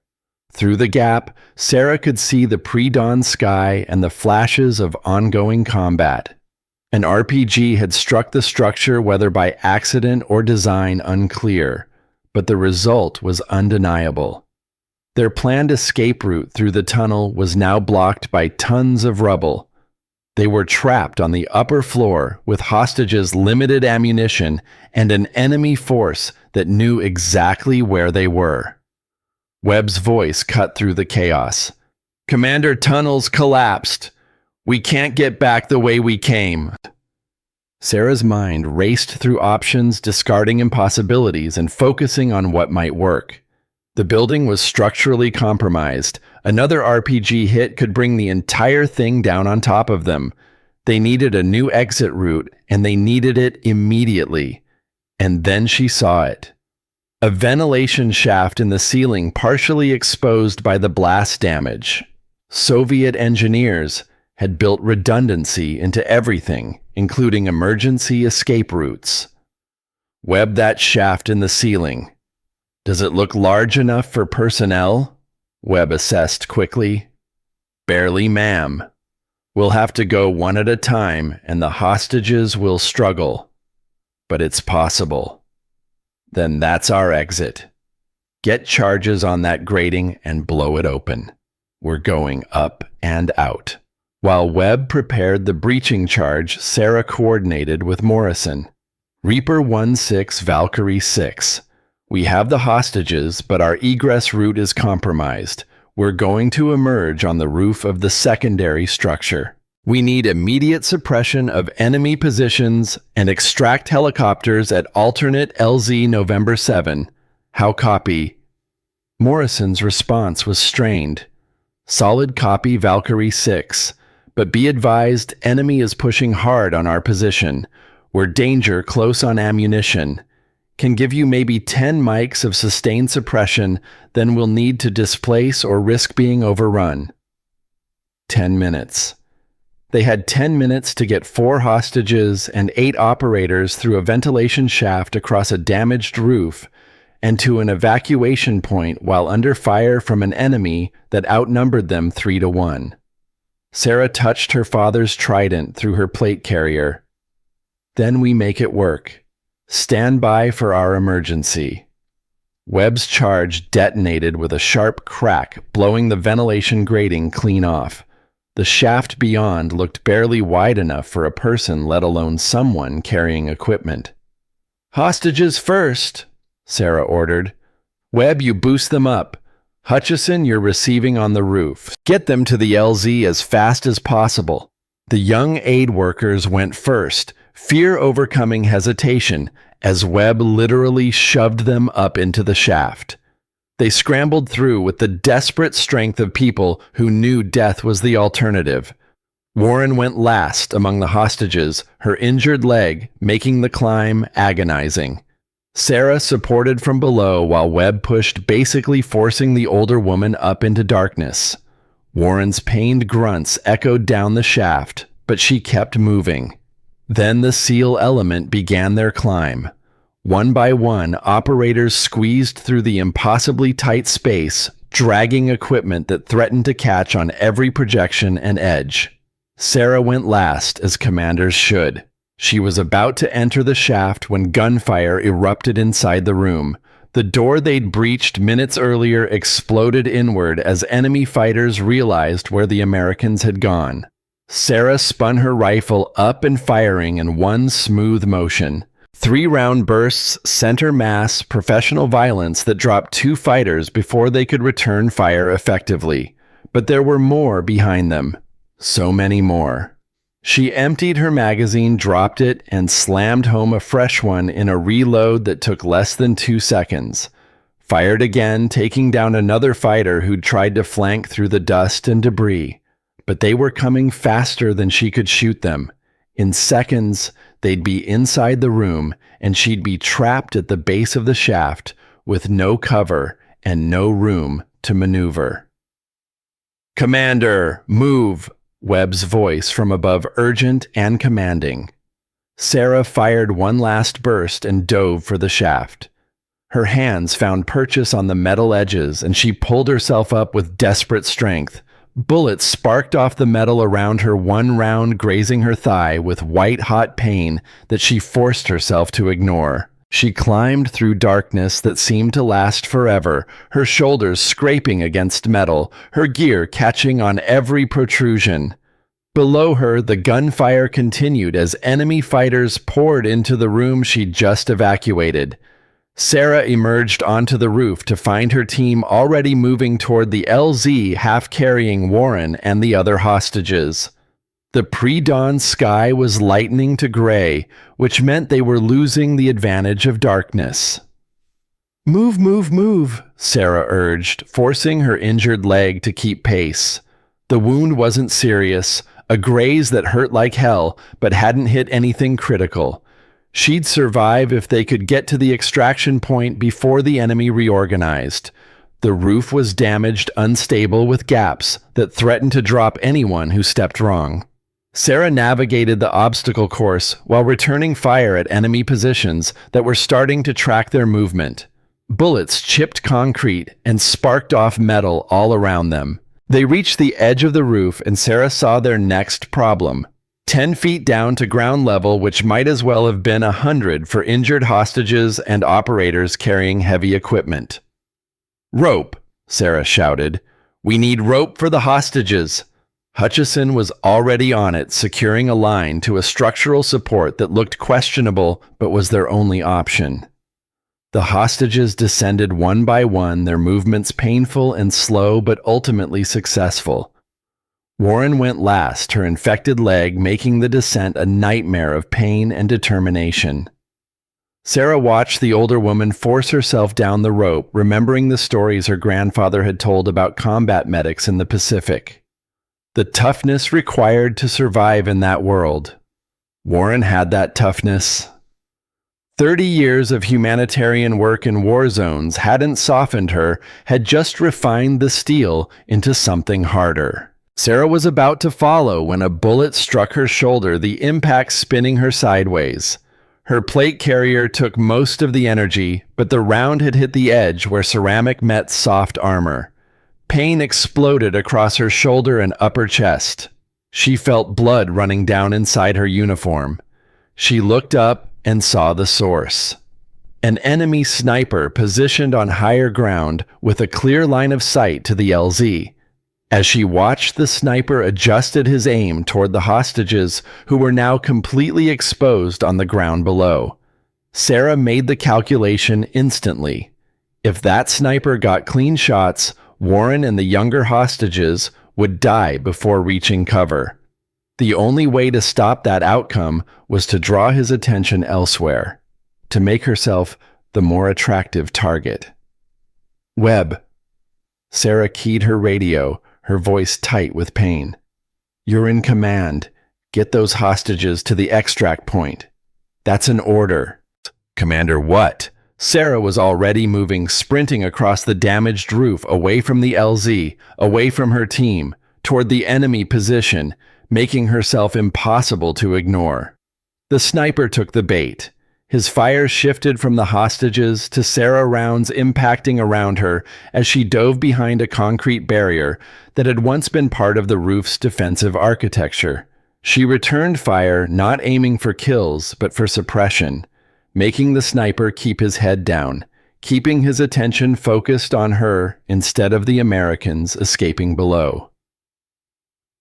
Through the gap, Sarah could see the pre-dawn sky and the flashes of ongoing combat. An RPG had struck the structure, whether by accident or design unclear, but the result was undeniable. Their planned escape route through the tunnel was now blocked by tons of rubble. They were trapped on the upper floor with hostages' limited ammunition and an enemy force that knew exactly where they were. Webb's voice cut through the chaos. Commander, tunnels collapsed. We can't get back the way we came. Sarah's mind raced through options, discarding impossibilities and focusing on what might work. The building was structurally compromised. Another RPG hit could bring the entire thing down on top of them. They needed a new exit route, and they needed it immediately. And then she saw it. A ventilation shaft in the ceiling partially exposed by the blast damage. Soviet engineers had built redundancy into everything, including emergency escape routes. Webb that shaft in the ceiling. Does it look large enough for personnel? Webb assessed quickly. Barely, ma'am. We'll have to go one at a time, and the hostages will struggle. But it's possible. Then that's our exit. Get charges on that grating and blow it open. We're going up and out. While Webb prepared the breaching charge, Sarah coordinated with Morrison. Reaper 1-6 Valkyrie 6. We have the hostages, but our egress route is compromised. We're going to emerge on the roof of the secondary structure. We need immediate suppression of enemy positions and extract helicopters at alternate LZ November 7. How copy? Morrison's response was strained. Solid copy Valkyrie 6. But be advised, enemy is pushing hard on our position. We're danger close on ammunition. Can give you maybe 10 mics of sustained suppression, then we'll need to displace or risk being overrun. 10 minutes. They had 10 minutes to get 4 hostages and 8 operators through a ventilation shaft across a damaged roof and to an evacuation point while under fire from an enemy that outnumbered them 3-1. Sarah touched her father's trident through her plate carrier. Then we make it work. Stand by for our emergency. Webb's charge detonated with a sharp crack, blowing the ventilation grating clean off. The shaft beyond looked barely wide enough for a person, let alone someone carrying equipment. Hostages first, Sarah ordered. Webb, you boost them up. Hutchison, you're receiving on the roof. Get them to the LZ as fast as possible. The young aid workers went first, fear overcoming hesitation, as Webb literally shoved them up into the shaft. They scrambled through with the desperate strength of people who knew death was the alternative. Warren went last among the hostages, her injured leg making the climb agonizing. Sarah supported from below while Webb pushed, basically forcing the older woman up into darkness. Warren's pained grunts echoed down the shaft, but she kept moving. Then the SEAL element began their climb. One by one, operators squeezed through the impossibly tight space, dragging equipment that threatened to catch on every projection and edge. Sarah went last, as commanders should. She was about to enter the shaft when gunfire erupted inside the room. The door they'd breached minutes earlier exploded inward as enemy fighters realized where the Americans had gone. Sarah spun her rifle up and firing in one smooth motion. 3-round bursts, center mass, professional violence that dropped 2 fighters before they could return fire effectively. But there were more behind them. So many more. She emptied her magazine, dropped it, and slammed home a fresh one in a reload that took less than 2 seconds. Fired again, taking down another fighter who'd tried to flank through the dust and debris. But they were coming faster than she could shoot them. In seconds, they'd be inside the room, and she'd be trapped at the base of the shaft with no cover and no room to maneuver. "Commander, move!" Webb's voice from above, urgent and commanding. Sarah fired one last burst and dove for the shaft. Her hands found purchase on the metal edges, and she pulled herself up with desperate strength. Bullets sparked off the metal around her, one round grazing her thigh with white-hot pain that she forced herself to ignore. She climbed through darkness that seemed to last forever, her shoulders scraping against metal, her gear catching on every protrusion. Below her, the gunfire continued as enemy fighters poured into the room she'd just evacuated. Sarah emerged onto the roof to find her team already moving toward the LZ, half-carrying Warren and the other hostages. The pre-dawn sky was lightening to gray, which meant they were losing the advantage of darkness. "Move, move, move," Sarah urged, forcing her injured leg to keep pace. The wound wasn't serious, a graze that hurt like hell, but hadn't hit anything critical. She'd survive if they could get to the extraction point before the enemy reorganized. The roof was damaged, unstable, with gaps that threatened to drop anyone who stepped wrong. Sarah navigated the obstacle course while returning fire at enemy positions that were starting to track their movement. Bullets chipped concrete and sparked off metal all around them. They reached the edge of the roof, and Sarah saw their next problem. 10 feet down to ground level, which might as well have been 100 for injured hostages and operators carrying heavy equipment. "Rope," Sarah shouted. "We need rope for the hostages." Hutchison was already on it, securing a line to a structural support that looked questionable but was their only option. The hostages descended one by one, their movements painful and slow but ultimately successful. Warren went last, her infected leg making the descent a nightmare of pain and determination. Sarah watched the older woman force herself down the rope, remembering the stories her grandfather had told about combat medics in the Pacific. The toughness required to survive in that world. Warren had that toughness. 30 years of humanitarian work in war zones hadn't softened her, had just refined the steel into something harder. Sarah was about to follow when a bullet struck her shoulder, the impact spinning her sideways. Her plate carrier took most of the energy, but the round had hit the edge where ceramic met soft armor. Pain exploded across her shoulder and upper chest. She felt blood running down inside her uniform. She looked up and saw the source. An enemy sniper positioned on higher ground with a clear line of sight to the LZ. As she watched, the sniper adjusted his aim toward the hostages who were now completely exposed on the ground below. Sarah made the calculation instantly. If that sniper got clean shots, Warren and the younger hostages would die before reaching cover. The only way to stop that outcome was to draw his attention elsewhere, to make herself the more attractive target. Webb. Sarah keyed her radio, her voice tight with pain. You're in command. Get those hostages to the extract point. That's an order. Commander, what? Sarah was already moving, sprinting across the damaged roof, away from the LZ, away from her team, toward the enemy position, making herself impossible to ignore. The sniper took the bait. His fire shifted from the hostages to Sarah, rounds impacting around her as she dove behind a concrete barrier that had once been part of the roof's defensive architecture. She returned fire, not aiming for kills, but for suppression, making the sniper keep his head down, keeping his attention focused on her instead of the Americans escaping below.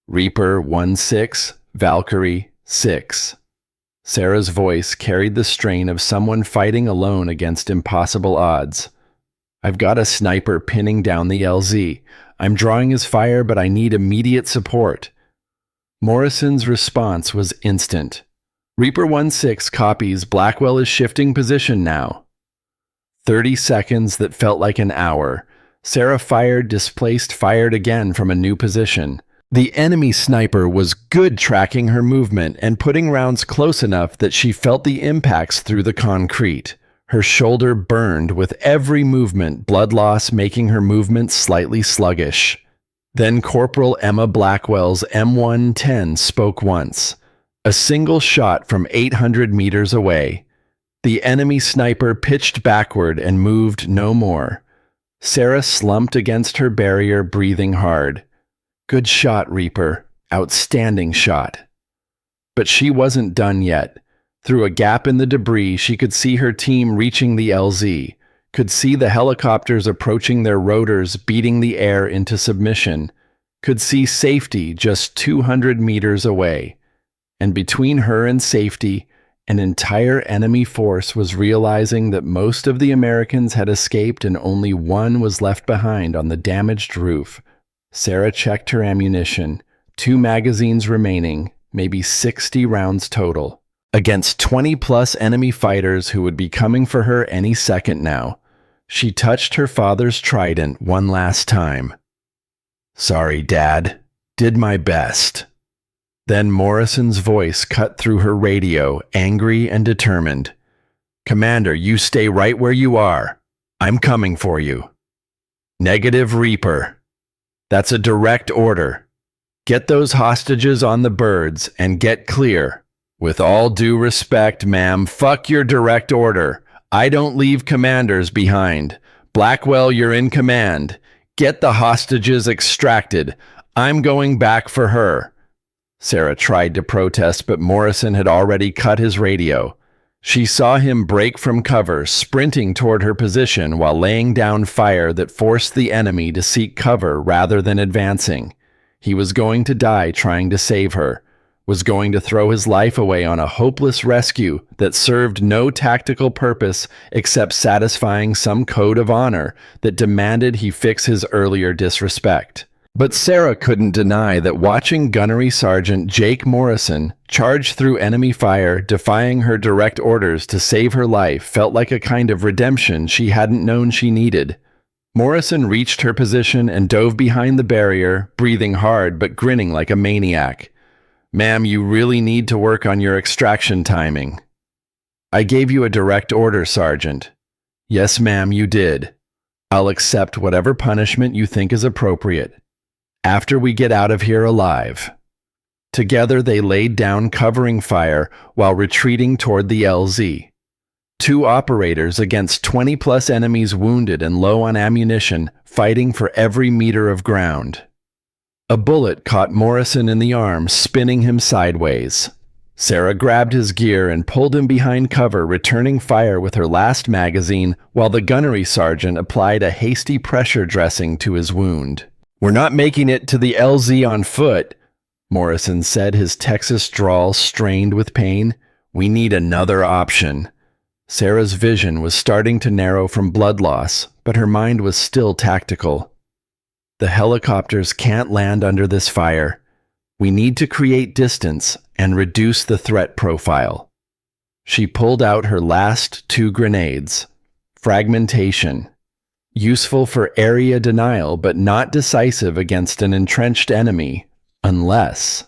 Reaper 1-6, Valkyrie 6. Sarah's voice carried the strain of someone fighting alone against impossible odds. I've got a sniper pinning down the LZ. I'm drawing his fire, but I need immediate support. Morrison's response was instant. Reaper 1-6 copies. Blackwell is shifting position now. 30 seconds that felt like an hour. Sarah fired, displaced, fired again from a new position. The enemy sniper was good tracking her movement and putting rounds close enough that she felt the impacts through the concrete. Her shoulder burned with every movement, blood loss making her movements slightly sluggish. Then Corporal Emma Blackwell's M110 spoke once. A single shot from 800 meters away. The enemy sniper pitched backward and moved no more. Sarah slumped against her barrier, breathing hard. Good shot, Reaper. Outstanding shot. But she wasn't done yet. Through a gap in the debris, she could see her team reaching the LZ, could see the helicopters approaching their rotors, beating the air into submission, could see safety just 200 meters away. And between her and safety, an entire enemy force was realizing that most of the Americans had escaped and only one was left behind on the damaged roof. Sarah checked her ammunition. 2 magazines remaining, maybe 60 rounds total. Against 20-plus enemy fighters who would be coming for her any second now. She touched her father's trident one last time. Sorry, Dad. Did my best. Then Morrison's voice cut through her radio, angry and determined. Commander, you stay right where you are. I'm coming for you. Negative, Reaper. That's a direct order. Get those hostages on the birds and get clear. With all due respect, ma'am, fuck your direct order. I don't leave commanders behind. Blackwell, you're in command. Get the hostages extracted. I'm going back for her. Sarah tried to protest, but Morrison had already cut his radio. She saw him break from cover, sprinting toward her position while laying down fire that forced the enemy to seek cover rather than advancing. He was going to die trying to save her, was going to throw his life away on a hopeless rescue that served no tactical purpose except satisfying some code of honor that demanded he fix his earlier disrespect. But Sarah couldn't deny that watching Gunnery Sergeant Jake Morrison charge through enemy fire, defying her direct orders to save her life, felt like a kind of redemption she hadn't known she needed. Morrison reached her position and dove behind the barrier, breathing hard but grinning like a maniac. "Ma'am, you really need to work on your extraction timing." "I gave you a direct order, Sergeant." "Yes, ma'am, you did. I'll accept whatever punishment you think is appropriate. After we get out of here alive." Together they laid down covering fire while retreating toward the LZ. 2 operators against 20-plus enemies wounded and low on ammunition, fighting for every meter of ground. A bullet caught Morrison in the arm, spinning him sideways. Sarah grabbed his gear and pulled him behind cover, returning fire with her last magazine, while the gunnery sergeant applied a hasty pressure dressing to his wound. "We're not making it to the LZ on foot," Morrison said, his Texas drawl strained with pain. "We need another option." Sarah's vision was starting to narrow from blood loss, but her mind was still tactical. "The helicopters can't land under this fire. We need to create distance and reduce the threat profile." She pulled out her last 2 grenades. Fragmentation. Useful for area denial, but not decisive against an entrenched enemy, unless...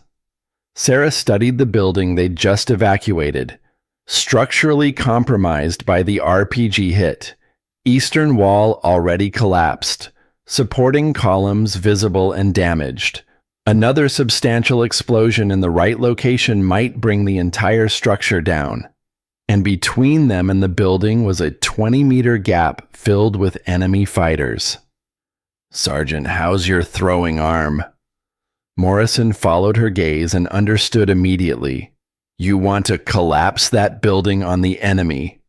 Sarah studied the building they'd just evacuated. Structurally compromised by the RPG hit. Eastern wall already collapsed. Supporting columns visible and damaged. Another substantial explosion in the right location might bring the entire structure down. And between them and the building was a 20-meter gap filled with enemy fighters. "Sergeant, how's your throwing arm?" Morrison followed her gaze and understood immediately. "You want to collapse that building on the enemy.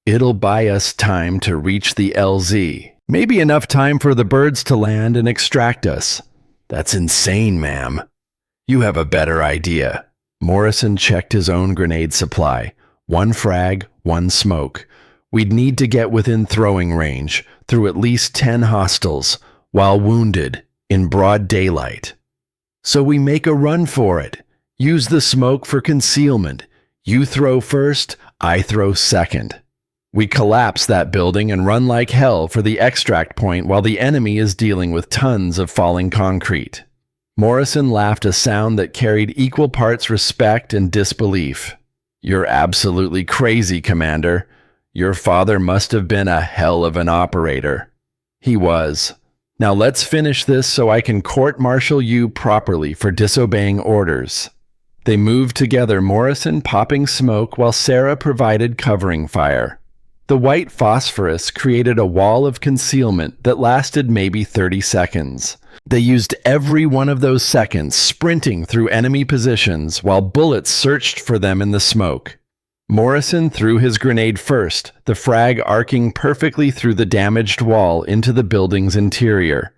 It'll buy us time to reach the LZ. Maybe enough time for the birds to land and extract us." "That's insane, ma'am." "You have a better idea." Morrison checked his own grenade supply. 1 frag, 1 smoke. We'd need to get within throwing range, through at least 10 hostiles, while wounded, in broad daylight. "So we make a run for it. Use the smoke for concealment. You throw first, I throw second. We collapse that building and run like hell for the extract point while the enemy is dealing with tons of falling concrete." Morrison laughed, a sound that carried equal parts respect and disbelief. "You're absolutely crazy, Commander. Your father must have been a hell of an operator." "He was. Now let's finish this so I can court-martial you properly for disobeying orders." They moved together, Morrison popping smoke while Sarah provided covering fire. The white phosphorus created a wall of concealment that lasted maybe 30 seconds. They used every one of those seconds sprinting through enemy positions while bullets searched for them in the smoke. Morrison threw his grenade first, the frag arcing perfectly through the damaged wall into the building's interior.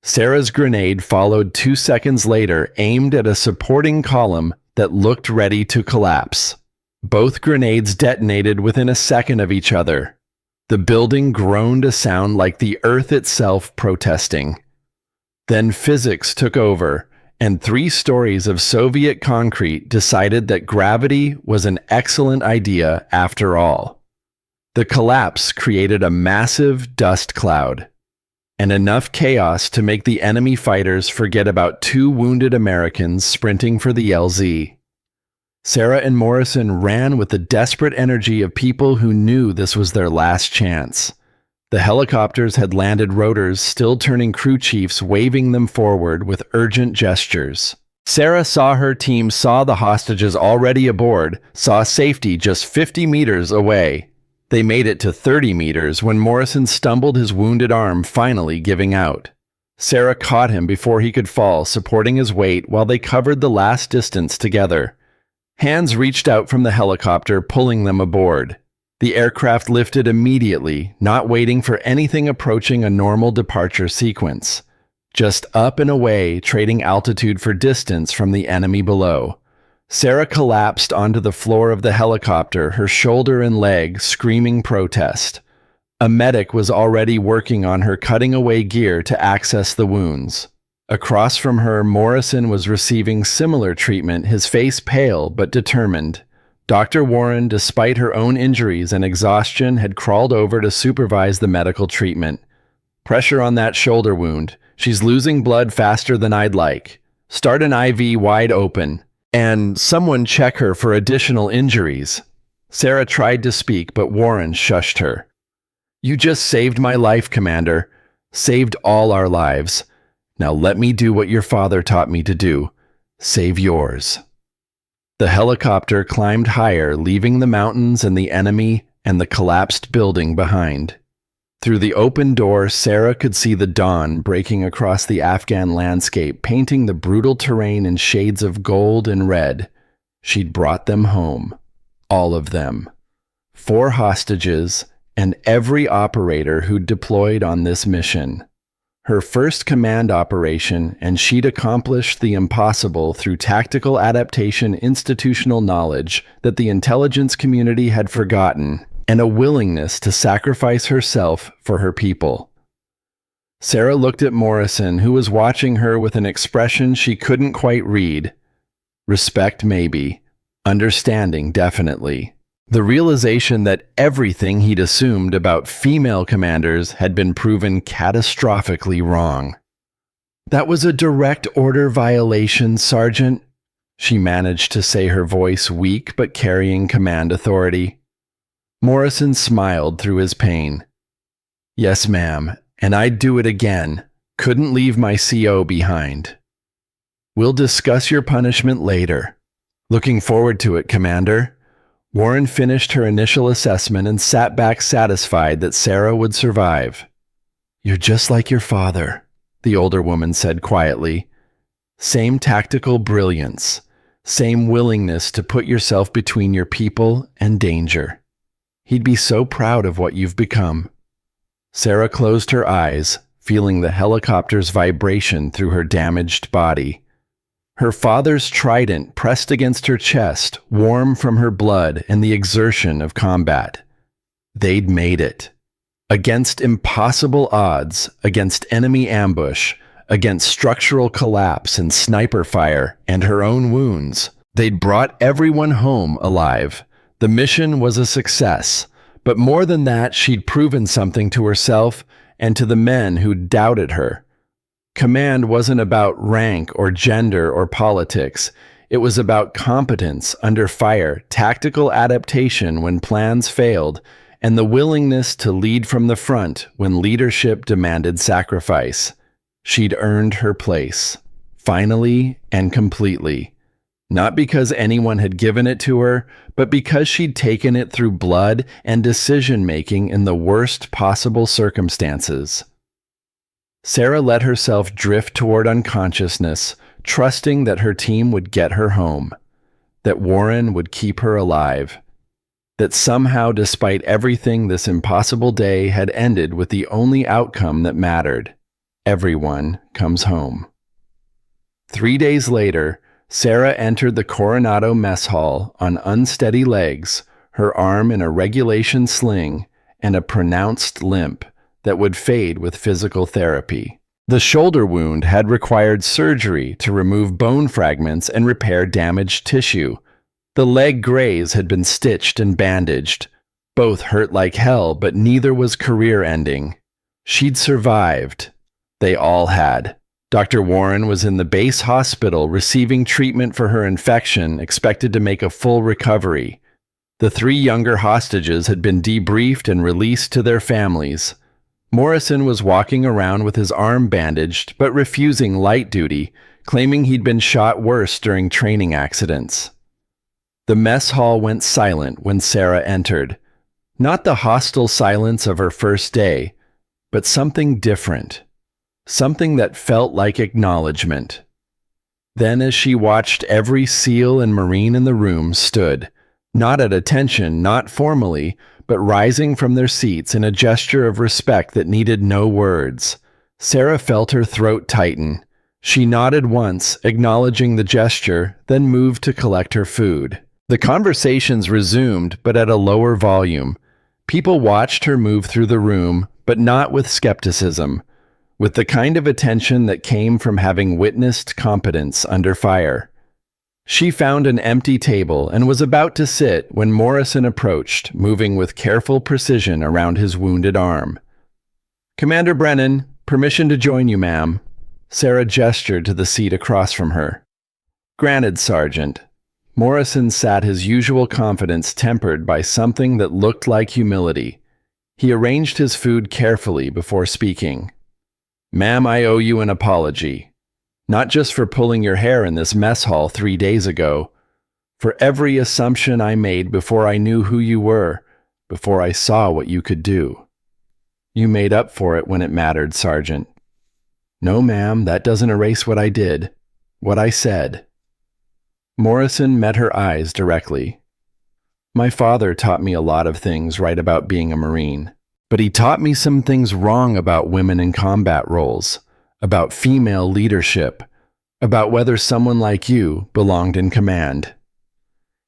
Sarah's grenade followed 2 seconds later, aimed at a supporting column that looked ready to collapse. Both grenades detonated within a second of each other. The building groaned, a sound like the earth itself protesting. Then physics took over, and 3 stories of Soviet concrete decided that gravity was an excellent idea after all. The collapse created a massive dust cloud, and enough chaos to make the enemy fighters forget about 2 wounded Americans sprinting for the LZ. Sarah and Morrison ran with the desperate energy of people who knew this was their last chance. The helicopters had landed rotors, still turning crew chiefs, waving them forward with urgent gestures. Sarah saw her team, saw the hostages already aboard, saw safety just 50 meters away. They made it to 30 meters when Morrison stumbled, his wounded arm finally giving out. Sarah caught him before he could fall, supporting his weight while they covered the last distance together. Hands reached out from the helicopter, pulling them aboard. The aircraft lifted immediately, not waiting for anything approaching a normal departure sequence. just up and away, trading altitude for distance from the enemy below. Sarah collapsed onto the floor of the helicopter, her shoulder and leg screaming protest. A medic was already working on her cutting away gear to access the wounds. Across from her, Morrison was receiving similar treatment, his face pale but determined. Dr. Warren, despite her own injuries and exhaustion, had crawled over to supervise the medical treatment. Pressure on that shoulder wound. She's losing blood faster than I'd like. Start an IV wide open. And someone check her for additional injuries. Sarah tried to speak, but Warren shushed her. You just saved my life, Commander. Saved all our lives. Now let me do what your father taught me to do. Save yours. The helicopter climbed higher, leaving the mountains and the enemy and the collapsed building behind. Through the open door, Sarah could see the dawn breaking across the Afghan landscape, painting the brutal terrain in shades of gold and red. She'd brought them home. All of them. 4 hostages, and every operator who'd deployed on this mission. Her first command operation, and she'd accomplished the impossible through tactical adaptation, institutional knowledge that the intelligence community had forgotten, and a willingness to sacrifice herself for her people. Sarah looked at Morrison, who was watching her with an expression she couldn't quite read. Respect, maybe. Understanding, definitely. The realization that everything he'd assumed about female commanders had been proven catastrophically wrong. That was a direct order violation, Sergeant, she managed to say, her voice weak but carrying command authority. Morrison smiled through his pain. Yes, ma'am, and I'd do it again. Couldn't leave my CO behind. We'll discuss your punishment later. Looking forward to it, Commander. Warren finished her initial assessment and sat back satisfied that Sarah would survive. You're just like your father, the older woman said quietly. Same tactical brilliance, same willingness to put yourself between your people and danger. He'd be so proud of what you've become. Sarah closed her eyes, feeling the helicopter's vibration through her damaged body. Her father's trident pressed against her chest, warm from her blood and the exertion of combat. They'd made it. Against impossible odds, against enemy ambush, against structural collapse and sniper fire and her own wounds, they'd brought everyone home alive. The mission was a success, but more than that, she'd proven something to herself and to the men who doubted her. Command wasn't about rank or gender or politics. It was about competence under fire, tactical adaptation when plans failed, and the willingness to lead from the front when leadership demanded sacrifice. She'd earned her place, finally and completely. Not because anyone had given it to her, but because she'd taken it through blood and decision-making in the worst possible circumstances. Sarah let herself drift toward unconsciousness, trusting that her team would get her home, that Warren would keep her alive, that somehow, despite everything, this impossible day had ended with the only outcome that mattered. Everyone comes home. 3 days later, Sarah entered the Coronado mess hall on unsteady legs, her arm in a regulation sling, and a pronounced limp that would fade with physical therapy. The shoulder wound had required surgery to remove bone fragments and repair damaged tissue. The leg graze had been stitched and bandaged. Both hurt like hell, but neither was career-ending. She'd survived. They all had. Dr. Warren was in the base hospital receiving treatment for her infection, expected to make a full recovery. The 3 younger hostages had been debriefed and released to their families. Morrison was walking around with his arm bandaged, but refusing light duty, claiming he'd been shot worse during training accidents. The mess hall went silent when Sarah entered. Not the hostile silence of her first day, but something different. Something that felt like acknowledgement. Then, as she watched, every SEAL and Marine in the room stood, not at attention, not formally, but rising from their seats in a gesture of respect that needed no words. Sarah felt her throat tighten. She nodded once, acknowledging the gesture, then moved to collect her food. The conversations resumed, but at a lower volume. People watched her move through the room, but not with skepticism, with the kind of attention that came from having witnessed competence under fire. She found an empty table and was about to sit when Morrison approached, moving with careful precision around his wounded arm. "Commander Brennan, permission to join you, ma'am." Sarah gestured to the seat across from her. "Granted, Sergeant." Morrison sat, his usual confidence tempered by something that looked like humility. He arranged his food carefully before speaking. "Ma'am, I owe you an apology. Not just for pulling your hair in this mess hall 3 days ago, for every assumption I made before I knew who you were, before I saw what you could do. You made up for it when it mattered, Sergeant." "No, ma'am, that doesn't erase what I did, what I said." Morrison met her eyes directly. "My father taught me a lot of things right about being a Marine, but he taught me some things wrong about women in combat roles, about female leadership, about whether someone like you belonged in command."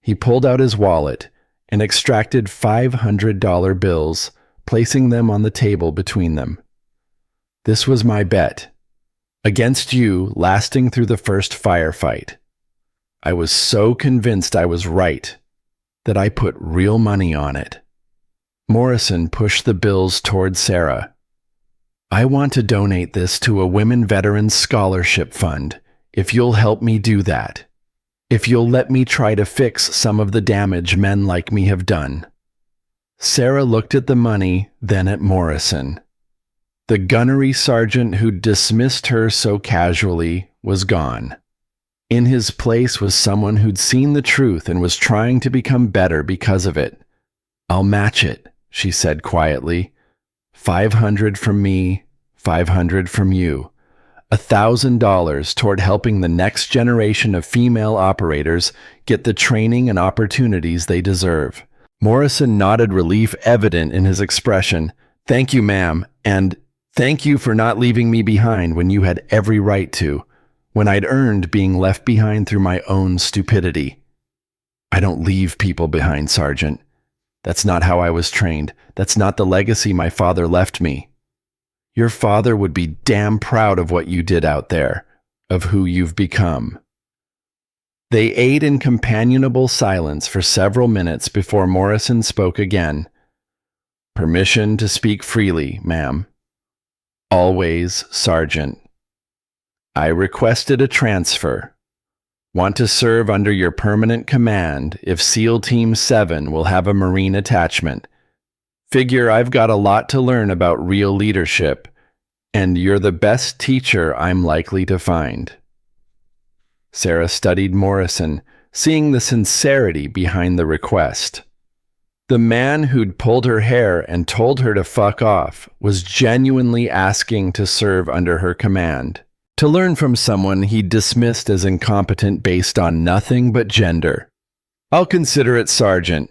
He pulled out his wallet and extracted $500 bills, placing them on the table between them. "This was my bet. Against you, lasting through the first firefight. I was so convinced I was right that I put real money on it." Morrison pushed the bills toward Sarah. "I want to donate this to a Women Veterans Scholarship Fund, if you'll help me do that. If you'll let me try to fix some of the damage men like me have done." Sarah looked at the money, then at Morrison. The gunnery sergeant who dismissed her so casually was gone. In his place was someone who'd seen the truth and was trying to become better because of it. "I'll match it," she said quietly. 500 from me, 500 from you. $1,000 toward helping the next generation of female operators get the training and opportunities they deserve." Morrison nodded, relief evident in his expression. "Thank you, ma'am, and thank you for not leaving me behind when you had every right to, when I'd earned being left behind through my own stupidity." "I don't leave people behind, Sergeant. That's not how I was trained. That's not the legacy my father left me. Your father would be damn proud of what you did out there, of who you've become." They ate in companionable silence for several minutes before Morrison spoke again. "Permission to speak freely, ma'am." "Always, Sergeant." "I requested a transfer. Want to serve under your permanent command if SEAL Team 7 will have a Marine attachment. Figure I've got a lot to learn about real leadership, and you're the best teacher I'm likely to find." Sarah studied Morrison, seeing the sincerity behind the request. The man who'd pulled her hair and told her to fuck off was genuinely asking to serve under her command, to learn from someone he dismissed as incompetent based on nothing but gender. "I'll consider it, Sergeant,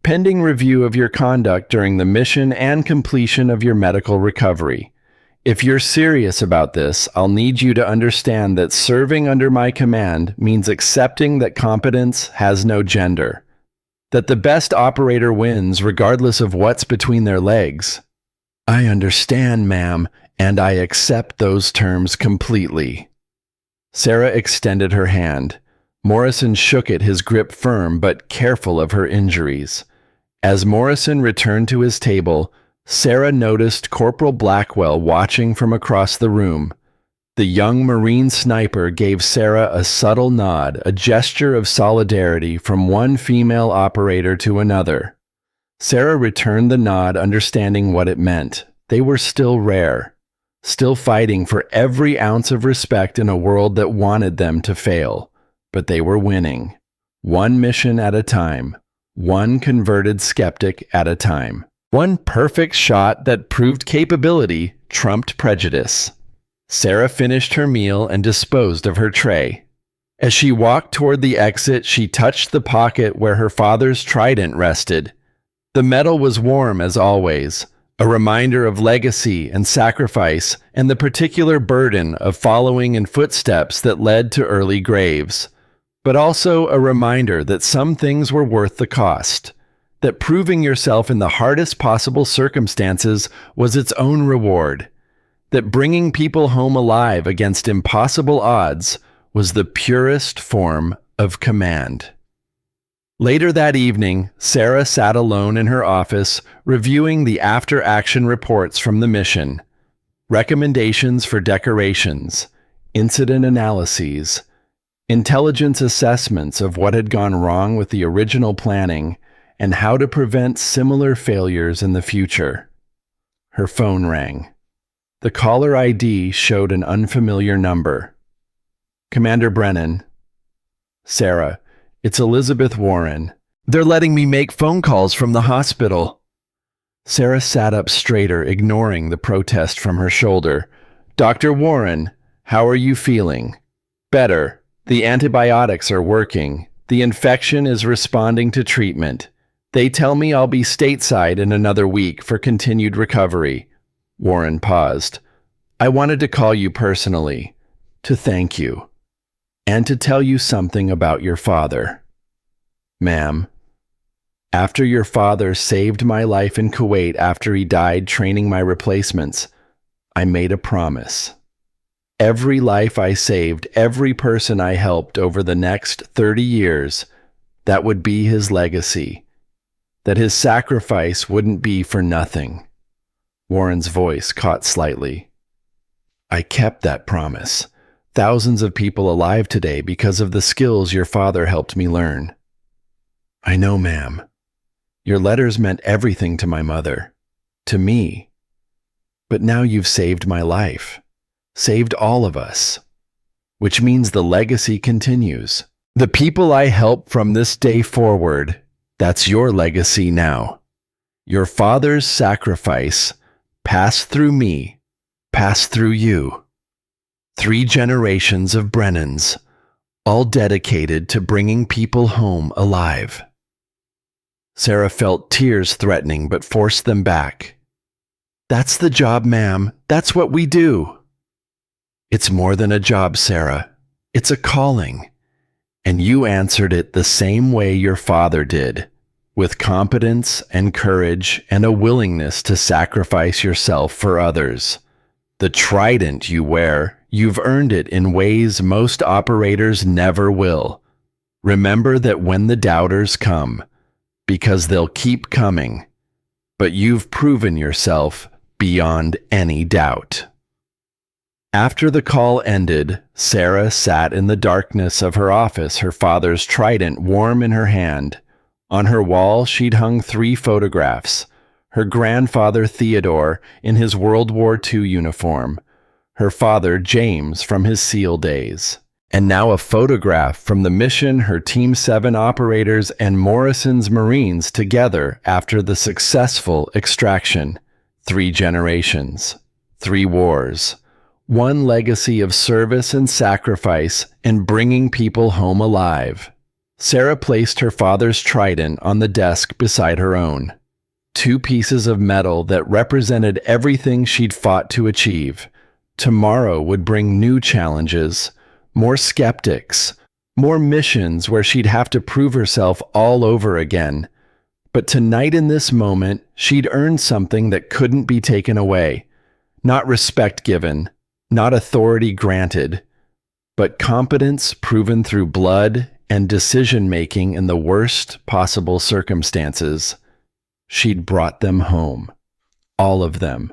pending review of your conduct during the mission and completion of your medical recovery. If you're serious about this, I'll need you to understand that serving under my command means accepting that competence has no gender, that the best operator wins regardless of what's between their legs." "I understand, ma'am, and I accept those terms completely." Sarah extended her hand. Morrison shook it, his grip firm but careful of her injuries. As Morrison returned to his table, Sarah noticed Corporal Blackwell watching from across the room. The young Marine sniper gave Sarah a subtle nod, a gesture of solidarity from one female operator to another. Sarah returned the nod, understanding what it meant. They were still rare, still fighting for every ounce of respect in a world that wanted them to fail. But they were winning, one mission at a time, one converted skeptic at a time. One perfect shot that proved capability trumped prejudice. Sarah finished her meal and disposed of her tray. As she walked toward the exit, she touched the pocket where her father's trident rested. The metal was warm as always, a reminder of legacy and sacrifice and the particular burden of following in footsteps that led to early graves, but also a reminder that some things were worth the cost, that proving yourself in the hardest possible circumstances was its own reward, that bringing people home alive against impossible odds was the purest form of command. Later that evening, Sarah sat alone in her office reviewing the after-action reports from the mission, recommendations for decorations, incident analyses, intelligence assessments of what had gone wrong with the original planning and how to prevent similar failures in the future. Her phone rang. The caller ID showed an unfamiliar number. Commander Brennan. Sarah, it's Elizabeth Warren. They're letting me make phone calls from the hospital. Sarah sat up straighter, ignoring the protest from her shoulder. Dr. Warren, how are you feeling? Better. The antibiotics are working. The infection is responding to treatment. They tell me I'll be stateside in another week for continued recovery. Warren paused. I wanted to call you personally, to thank you, and to tell you something about your father. Ma'am, after your father saved my life in Kuwait after he died training my replacements, I made a promise. Every life I saved, every person I helped over the next 30 years, that would be his legacy, that his sacrifice wouldn't be for nothing. Warren's voice caught slightly. I kept that promise. Thousands of people alive today because of the skills your father helped me learn. I know, ma'am. Your letters meant everything to my mother, to me. But now you've saved my life, saved all of us, which means the legacy continues. The people I help from this day forward, that's your legacy now. Your father's sacrifice passed through me, passed through you. 3 generations of Brennans, all dedicated to bringing people home alive. Sarah felt tears threatening but forced them back. That's the job, ma'am. That's what we do. It's more than a job, Sarah. It's a calling. And you answered it the same way your father did, with competence and courage and a willingness to sacrifice yourself for others. The trident you wear, you've earned it in ways most operators never will. Remember that when the doubters come, because they'll keep coming, but you've proven yourself beyond any doubt. After the call ended, Sarah sat in the darkness of her office, her father's trident warm in her hand. On her wall, she'd hung 3 photographs. Her grandfather Theodore in his World War II uniform, her father James from his SEAL days, and now a photograph from the mission her Team 7 operators and Morrison's Marines together after the successful extraction. 3 generations, 3 wars, 1 legacy of service and sacrifice and bringing people home alive. Sarah placed her father's trident on the desk beside her own. 2 pieces of metal that represented everything she'd fought to achieve. Tomorrow would bring new challenges, more skeptics, more missions where she'd have to prove herself all over again. But tonight in this moment, she'd earned something that couldn't be taken away. Not respect given, not authority granted, but competence proven through blood and decision-making in the worst possible circumstances. She'd brought them home, all of them,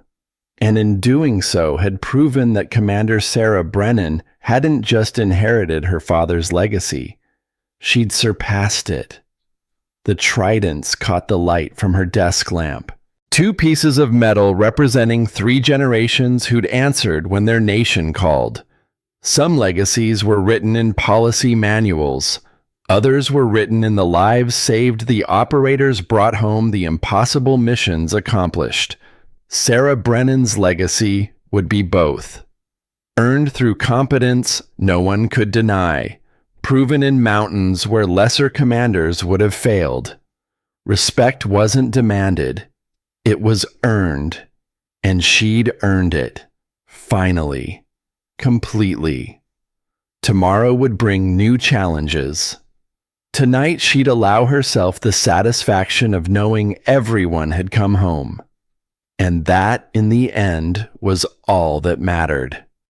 and in doing so had proven that Commander Sarah Brennan hadn't just inherited her father's legacy, she'd surpassed it. The tridents caught the light from her desk lamp. 2 pieces of metal representing 3 generations who'd answered when their nation called. Some legacies were written in policy manuals. Others were written in the lives saved the operators brought home the impossible missions accomplished. Sarah Brennan's legacy would be both. Earned through competence no one could deny. Proven in mountains where lesser commanders would have failed. Respect wasn't demanded. It was earned, and she'd earned it. Finally. Completely. Tomorrow would bring new challenges. Tonight she'd allow herself the satisfaction of knowing everyone had come home. And that, in the end, was all that mattered.